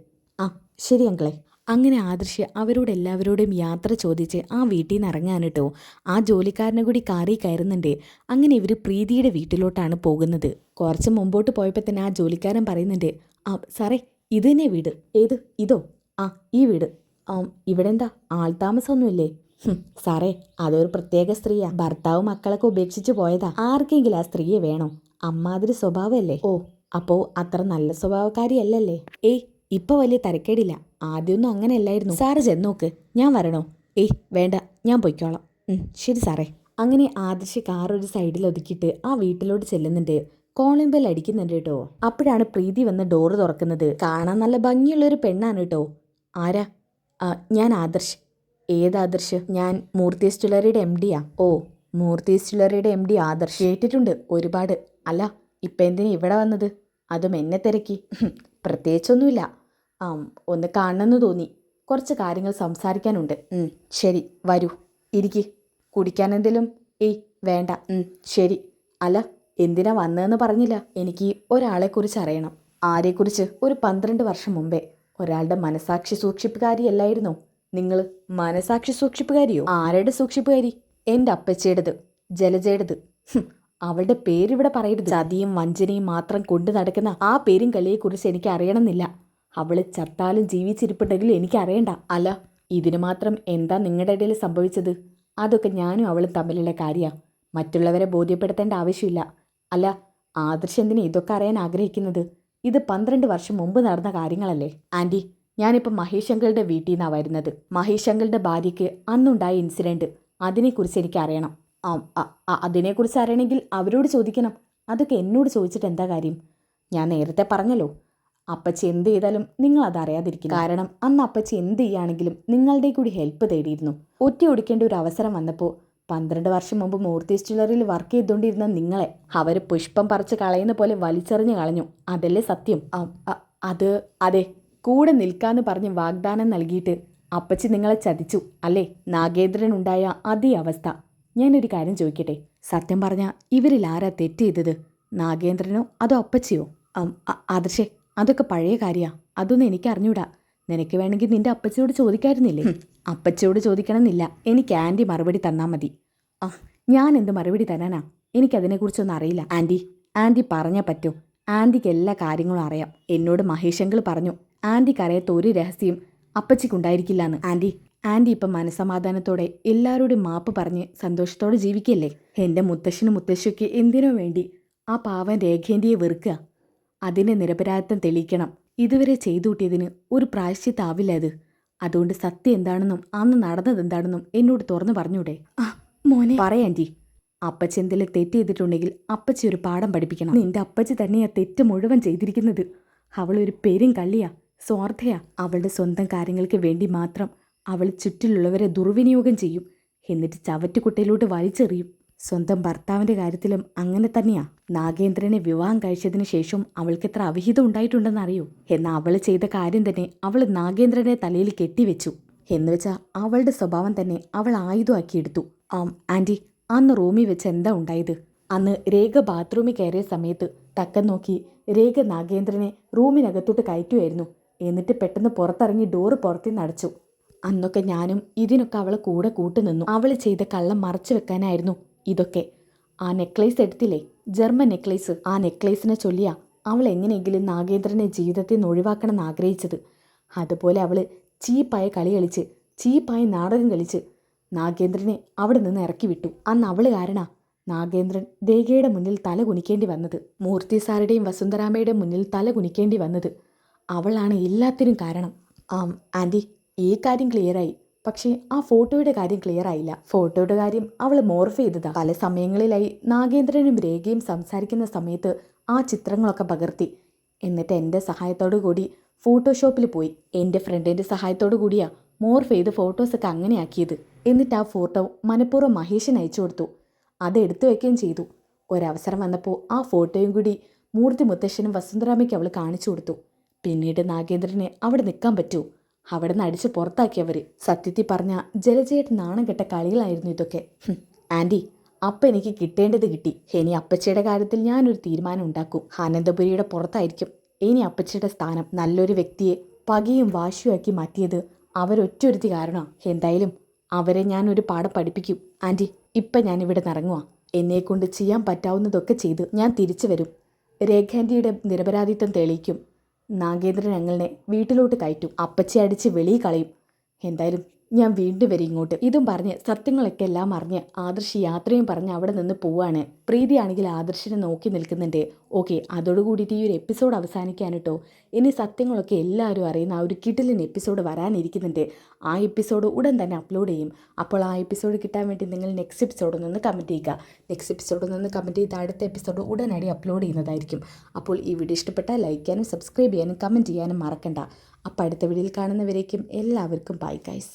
ശരി അങ്കിളെ. അങ്ങനെ ആദർശ് അവരോട് എല്ലാവരോടും യാത്ര ചോദിച്ച് ആ വീട്ടിൽ നിന്ന് ഇറങ്ങാൻ കേട്ടോ. ആ ജോലിക്കാരനെ കൂടി കാറി കയറുന്നുണ്ട്. അങ്ങനെ ഇവർ പ്രീതിയുടെ വീട്ടിലോട്ടാണ് പോകുന്നത്. കുറച്ച് മുമ്പോട്ട് പോയപ്പോൾ തന്നെ ആ ജോലിക്കാരൻ പറയുന്നുണ്ട്, സാറേ ഇത് തന്നെ വീട്. ഏത്? ഇതോ? ഈ വീട്. ഇവിടെ എന്താ ആൾതാമസമൊന്നുമില്ലേ? സാറേ, അതൊരു പ്രത്യേക സ്ത്രീയാ. ഭർത്താവ് മക്കളൊക്കെ ഉപേക്ഷിച്ച് പോയതാ. ആർക്കെങ്കിലും ആ സ്ത്രീയെ വേണോ? അമ്മാതിരി സ്വഭാവമല്ലേ. അപ്പോൾ അത്ര നല്ല സ്വഭാവക്കാരിയല്ലല്ലേ? ഇപ്പൊ വലിയ തരക്കേടില്ല. ആദ്യമൊന്നും അങ്ങനെയല്ലായിരുന്നു. സാറ് ചെന്നോക്ക്. ഞാൻ വരണോ? വേണ്ട, ഞാൻ പൊയ്ക്കോളാം. ശരി സാറേ. അങ്ങനെ ആദർശ് കാർ ഒരു സൈഡിൽ ഒതുക്കിയിട്ട് ആ വീട്ടിലോട്ട് ചെല്ലുന്നുണ്ട്. കോളിംഗ് ബെൽ അടിക്കുന്നുണ്ട് കേട്ടോ. അപ്പോഴാണ് പ്രീതി വന്ന് ഡോറ് തുറക്കുന്നത്. കാണാൻ നല്ല ഭംഗിയുള്ളൊരു പെണ്ണാണ് കേട്ടോ. ആരാ? ഞാൻ ആദർശ്. ഏത് ആദർശ്? ഞാൻ മൂർത്തീസ് ജ്വല്ലറിയുടെ MD-യാ. മൂർത്തീസ് ജ്വല്ലറിയുടെ MD ആദർശ്. കേട്ടിട്ടുണ്ട് ഒരുപാട്. അല്ല, ഇപ്പം എന്തിനാ ഇവിടെ വന്നത്? അതും എന്നെ തിരക്കി? പ്രത്യേകിച്ചൊന്നുമില്ല. ഒന്ന് കാണണമെന്ന് തോന്നി. കുറച്ച് കാര്യങ്ങൾ സംസാരിക്കാനുണ്ട്. ശരി, വരൂ, ഇരിക്ക്. കുടിക്കാൻ എന്തെങ്കിലും? വേണ്ട. ശരി. അല്ല, എന്തിനാ വന്നതെന്ന് പറഞ്ഞില്ല. എനിക്ക് ഒരാളെക്കുറിച്ച് അറിയണം. ആരെക്കുറിച്ച്? ഒരു 12 വർഷം മുമ്പേ ഒരാളുടെ മനസാക്ഷി സൂക്ഷിപ്പുകാരിയല്ലായിരുന്നോ നിങ്ങൾ? മനസാക്ഷി സൂക്ഷിപ്പുകാരിയോ? ആരുടെ സൂക്ഷിപ്പുകാരി? എൻ്റെ അപ്പച്ചിയുടേത്, ജലജയുടേത്. അവളുടെ പേരിവിടെ പറയരുത്. ചതിയും വഞ്ചനയും മാത്രം കൊണ്ടു നടക്കുന്ന ആ പേരും കളിയെക്കുറിച്ച് എനിക്ക് അറിയണമെന്നില്ല. അവള് ചത്താലും ജീവിച്ചിരിപ്പുണ്ടെങ്കിലും എനിക്ക് അറിയണ്ട. അല്ല, ഇതിന് മാത്രം എന്താ നിങ്ങളുടെ ഇടയിൽ സംഭവിച്ചത്? അതൊക്കെ ഞാനും അവളും തമ്മിലുള്ള കാര്യമാണ്. മറ്റുള്ളവരെ ബോധ്യപ്പെടുത്തേണ്ട ആവശ്യമില്ല. അല്ല, ആദർശ് എന്തിനാ ഇതൊക്കെ അറിയാൻ ആഗ്രഹിക്കുന്നത്? ഇത് 12 വർഷം മുമ്പ് നടന്ന കാര്യങ്ങളല്ലേ ആൻറ്റി. ഞാനിപ്പോൾ മഹേഷ് അങ്കിളുടെ വീട്ടിൽ നിന്നാണ് വരുന്നത്. മഹേഷ് അങ്കിളുടെ ഭാര്യയ്ക്ക് അന്നുണ്ടായ ഇൻസിഡൻറ്റ്, അതിനെക്കുറിച്ച് എനിക്ക് അറിയണം. അതിനെക്കുറിച്ച് അറിയണമെങ്കിൽ അവരോട് ചോദിക്കണം. അതൊക്കെ എന്നോട് ചോദിച്ചിട്ട് എന്താ കാര്യം? ഞാൻ നേരത്തെ പറഞ്ഞല്ലോ, അപ്പച്ചി എന്ത് ചെയ്താലും നിങ്ങൾ അത് അറിയാതിരിക്കും. കാരണം അന്ന് അപ്പച്ചി എന്ത് ചെയ്യുകയാണെങ്കിലും നിങ്ങളുടെ കൂടി ഹെൽപ്പ് തേടിയിരുന്നു. ഒറ്റ ഒടിക്കേണ്ട ഒരു അവസരം വന്നപ്പോൾ 12 വർഷം മുമ്പ് മൂർത്തീസ് ജ്വല്ലറിയിൽ വർക്ക് ചെയ്തുകൊണ്ടിരുന്ന നിങ്ങളെ അവർ പുഷ്പം പറിച്ച് കളയുന്ന പോലെ വലിച്ചെറിഞ്ഞ് കളഞ്ഞു. അതല്ലേ സത്യം? അതെ, കൂടെ നിൽക്കാന്ന് പറഞ്ഞ് വാഗ്ദാനം നൽകിയിട്ട് അപ്പച്ചി നിങ്ങളെ ചതിച്ചു അല്ലേ? നാഗേന്ദ്രനുണ്ടായ അതേ അവസ്ഥ. ഞാനൊരു കാര്യം ചോദിക്കട്ടെ, സത്യം പറഞ്ഞാൽ ഇവരിൽ ആരാ തെറ്റ് ചെയ്തത്? നാഗേന്ദ്രനോ അതോ അപ്പച്ചിയോ? ആദർശേ, അതൊക്കെ പഴയ കാര്യാ. അതൊന്നും എനിക്ക് അറിഞ്ഞൂടാ. നിനക്ക് വേണമെങ്കിൽ നിന്റെ അപ്പച്ചിയോട് ചോദിക്കായിരുന്നില്ലേ? അപ്പച്ചിയോട് ചോദിക്കണമെന്നില്ല, എനിക്ക് ആൻറ്റി മറുപടി തന്നാൽ മതി. ഞാൻ എന്ത് മറുപടി തരാനാ? എനിക്കതിനെക്കുറിച്ചൊന്നും അറിയില്ല ആൻറ്റി പറഞ്ഞാൽ പറ്റൂ. ആൻറ്റിക്ക് എല്ലാ കാര്യങ്ങളും അറിയാം. എന്നോട് മഹേഷ് അങ്കിൾ പറഞ്ഞു ആൻറ്റിക്കറിയാത്ത ഒരു രഹസ്യം അപ്പച്ചിക്കുണ്ടായിരിക്കില്ല എന്ന്. ആൻറ്റി ഇപ്പം മനസ്സമാധാനത്തോടെ എല്ലാവരോടും മാപ്പ് പറഞ്ഞ് സന്തോഷത്തോടെ ജീവിക്കല്ലേ? എൻ്റെ മുത്തശ്ശനും മുത്തശ്ശിക്ക് എന്തിനോ വേണ്ടി ആ പാവൻ രേഖേന്റിയെ വെറുക്കുക. അതിനെ നിരപരാധിത്വം തെളിയിക്കണം. ഇതുവരെ ചെയ്തുകൂട്ടിയതിന് ഒരു പ്രായശ്ചിത്താവില്ല അത്. അതുകൊണ്ട് സത്യം എന്താണെന്നും അന്ന് നടന്നത് എന്താണെന്നും എന്നോട് തുറന്നു പറഞ്ഞൂടെ? മോനെ പറയാൻറ്റി. അപ്പച്ചി എന്തെങ്കിലും തെറ്റ് ചെയ്തിട്ടുണ്ടെങ്കിൽ അപ്പച്ചി ഒരു പാഠം പഠിപ്പിക്കണം. നിന്റെ അപ്പച്ചി തന്നെയാ തെറ്റ് മുഴുവൻ ചെയ്തിരിക്കുന്നത്. അവളൊരു പേരും കള്ളിയാ, സ്വാർത്ഥയാ. അവളുടെ സ്വന്തം കാര്യങ്ങൾക്ക് വേണ്ടി മാത്രം അവൾ ചുറ്റിലുള്ളവരെ ദുർവിനിയോഗം ചെയ്യും. എന്നിട്ട് ചവറ്റുകുട്ടയിലോട്ട് വലിച്ചെറിയും. സ്വന്തം ഭർത്താവിൻ്റെ കാര്യത്തിലും അങ്ങനെ തന്നെയാ. നാഗേന്ദ്രനെ വിവാഹം കഴിച്ചതിന് ശേഷം അവൾക്ക് എത്ര അവിഹിതം ഉണ്ടായിട്ടുണ്ടെന്ന് അറിയൂ? എന്നാൽ അവൾ ചെയ്ത കാര്യം തന്നെ അവൾ നാഗേന്ദ്രനെ തലയിൽ കെട്ടിവെച്ചു. എന്ന് വെച്ചാൽ അവളുടെ സ്വഭാവം തന്നെ അവൾ ആയുധമാക്കിയെടുത്തു. ആൻറ്റി, അന്ന് റൂമിൽ വെച്ച് എന്താ ഉണ്ടായത്? അന്ന് രേഖ ബാത്റൂമിൽ കയറിയ സമയത്ത് തക്കം നോക്കി രേഖ നാഗേന്ദ്രനെ റൂമിനകത്തോട്ട് കയറ്റുമായിരുന്നു. എന്നിട്ട് പെട്ടെന്ന് പുറത്തിറങ്ങി ഡോറ് പുറത്തുനിന്ന് അടച്ചു. അന്നൊക്കെ ഞാനും ഇതിനൊക്കെ അവളെ കൂടെ കൂട്ടുനിന്നു. അവൾ ചെയ്ത കള്ളം മറച്ചു വെക്കാനായിരുന്നു ഇതൊക്കെ. ആ നെക്ലേസ് എടുത്തില്ലേ, ജർമ്മൻ നെക്ലേസ്, ആ നെക്ലേസിനെ ചൊല്ലിയാ അവൾ എങ്ങനെയെങ്കിലും നാഗേന്ദ്രനെ ജീവിതത്തിൽ നിന്ന് ഒഴിവാക്കണം ആഗ്രഹിച്ചത്. അതുപോലെ അവൾ ചീപ്പായ കളി കളിച്ച്, ചീപ്പായ നാടകം കളിച്ച് നാഗേന്ദ്രനെ അവിടെ നിന്ന് ഇറക്കി വിട്ടു. അന്ന് അവൾ കാരണ നാഗേന്ദ്രൻ രേഖയുടെ മുന്നിൽ തല കുനിക്കേണ്ടി വന്നത്, മൂർത്തി സാറുടെയും വസുന്ധരാമയുടെയും മുന്നിൽ തല കുനിക്കേണ്ടി വന്നത്. അവളാണ് എല്ലാത്തിനും കാരണം. ആൻറ്റി, ഈ കാര്യം ക്ലിയറായി. പക്ഷേ ആ ഫോട്ടോയുടെ കാര്യം ക്ലിയർ ആയില്ല. ഫോട്ടോയുടെ കാര്യം അവൾ മോർഫ് ചെയ്തതാ. പല സമയങ്ങളിലായി നാഗേന്ദ്രനും രേഖയും സംസാരിക്കുന്ന സമയത്ത് ആ ചിത്രങ്ങളൊക്കെ പകർത്തി. എന്നിട്ട് എൻ്റെ സഹായത്തോടു കൂടി ഫോട്ടോഷോപ്പിൽ പോയി എൻ്റെ ഫ്രണ്ടിൻ്റെ സഹായത്തോടു കൂടിയാ മോർഫ് ചെയ്ത് ഫോട്ടോസൊക്കെ അങ്ങനെയാക്കിയത്. എന്നിട്ട് ആ ഫോട്ടോ മനഃപൂർവ്വം മഹേഷിന് അയച്ചു കൊടുത്തു. അത് എടുത്തു വയ്ക്കുകയും ചെയ്തു. ഒരവസരം വന്നപ്പോൾ ആ ഫോട്ടോയും കൂടി മൂർത്തി മുത്തശ്ശനും വസുന്ധരാമയ്ക്ക് അവൾ കാണിച്ചു കൊടുത്തു. പിന്നീട് നാഗേന്ദ്രനെ അവിടെ നിൽക്കാൻ പറ്റൂ? അവിടെ നിന്ന് അടിച്ച് പുറത്താക്കിയവർ. സത്യത്തിൽ പറഞ്ഞ ജലജയായിട്ട് നാണം കെട്ട കളികളായിരുന്നു ഇതൊക്കെ. ആൻറ്റി, അപ്പം എനിക്ക് കിട്ടേണ്ടത് കിട്ടി. ഇനി അപ്പച്ചിയുടെ കാര്യത്തിൽ ഞാനൊരു തീരുമാനം ഉണ്ടാക്കും. അനന്തപുരിയുടെ പുറത്തായിരിക്കും ഇനി അപ്പച്ചിയുടെ സ്ഥാനം. നല്ലൊരു വ്യക്തിയെ പകയും വാശിയുമാക്കി മാറ്റിയത് അവരൊറ്റൊരുത്തി കാരണമാണ്. എന്തായാലും അവരെ ഞാനൊരു പാഠം പഠിപ്പിക്കും. ആൻറ്റി, ഇപ്പം ഞാനിവിടെ നിറങ്ങുക. എന്നെക്കൊണ്ട് ചെയ്യാൻ പറ്റാവുന്നതൊക്കെ ചെയ്ത് ഞാൻ തിരിച്ചു വരും. രേഖാൻറ്റിയുടെ നിരപരാധിത്വം തെളിയിക്കും. നാഗേന്ദ്രൻ ഞങ്ങളെ വീട്ടിലോട്ട് കയറ്റും. അപ്പച്ചി അടിച്ച് വെളിയിൽ കളയും. എന്തായാലും ഞാൻ വീണ്ടും വരും ഇങ്ങോട്ട്. ഇതും പറഞ്ഞ് സത്യങ്ങളൊക്കെ എല്ലാം അറിഞ്ഞ് ആദർശ് യാത്രയും പറഞ്ഞ് അവിടെ നിന്ന് പോവാണ്. പ്രീതിയാണെങ്കിൽ ആദർശിനെ നോക്കി നിൽക്കുന്നുണ്ട്. ഓക്കെ, അതോടുകൂടിയിട്ട് ഈ ഒരു എപ്പിസോഡ് അവസാനിക്കാൻ കേട്ടോ. ഇനി സത്യങ്ങളൊക്കെ എല്ലാവരും അറിയുന്ന ആ ഒരു കിടിലൻ എപ്പിസോഡ് വരാനിരിക്കുന്നുണ്ട്. ആ എപ്പിസോഡ് ഉടൻ തന്നെ അപ്ലോഡ് ചെയ്യും. അപ്പോൾ ആ എപ്പിസോഡ് കിട്ടാൻ വേണ്ടി നിങ്ങൾ നെക്സ്റ്റ് എപ്പിസോഡിൽ നിന്ന് കമൻറ്റ് ചെയ്യുക. നെക്സ്റ്റ് എപ്പിസോഡിൽ നിന്ന് കമൻറ്റ് ചെയ്ത് അടുത്ത എപ്പിസോഡ് ഉടനടി അപ്ലോഡ് ചെയ്യുന്നതായിരിക്കും. അപ്പോൾ ഈ വീഡിയോ ഇഷ്ടപ്പെട്ടാൽ ലൈക്ക് ചെയ്യാനും സബ്സ്ക്രൈബ് ചെയ്യാനും കമൻറ്റ് ചെയ്യാനും മറക്കണ്ട. അപ്പോൾ അടുത്ത വീഡിയോയിൽ കാണുന്നവരേക്കും എല്ലാവർക്കും ബൈ ഗൈസ്.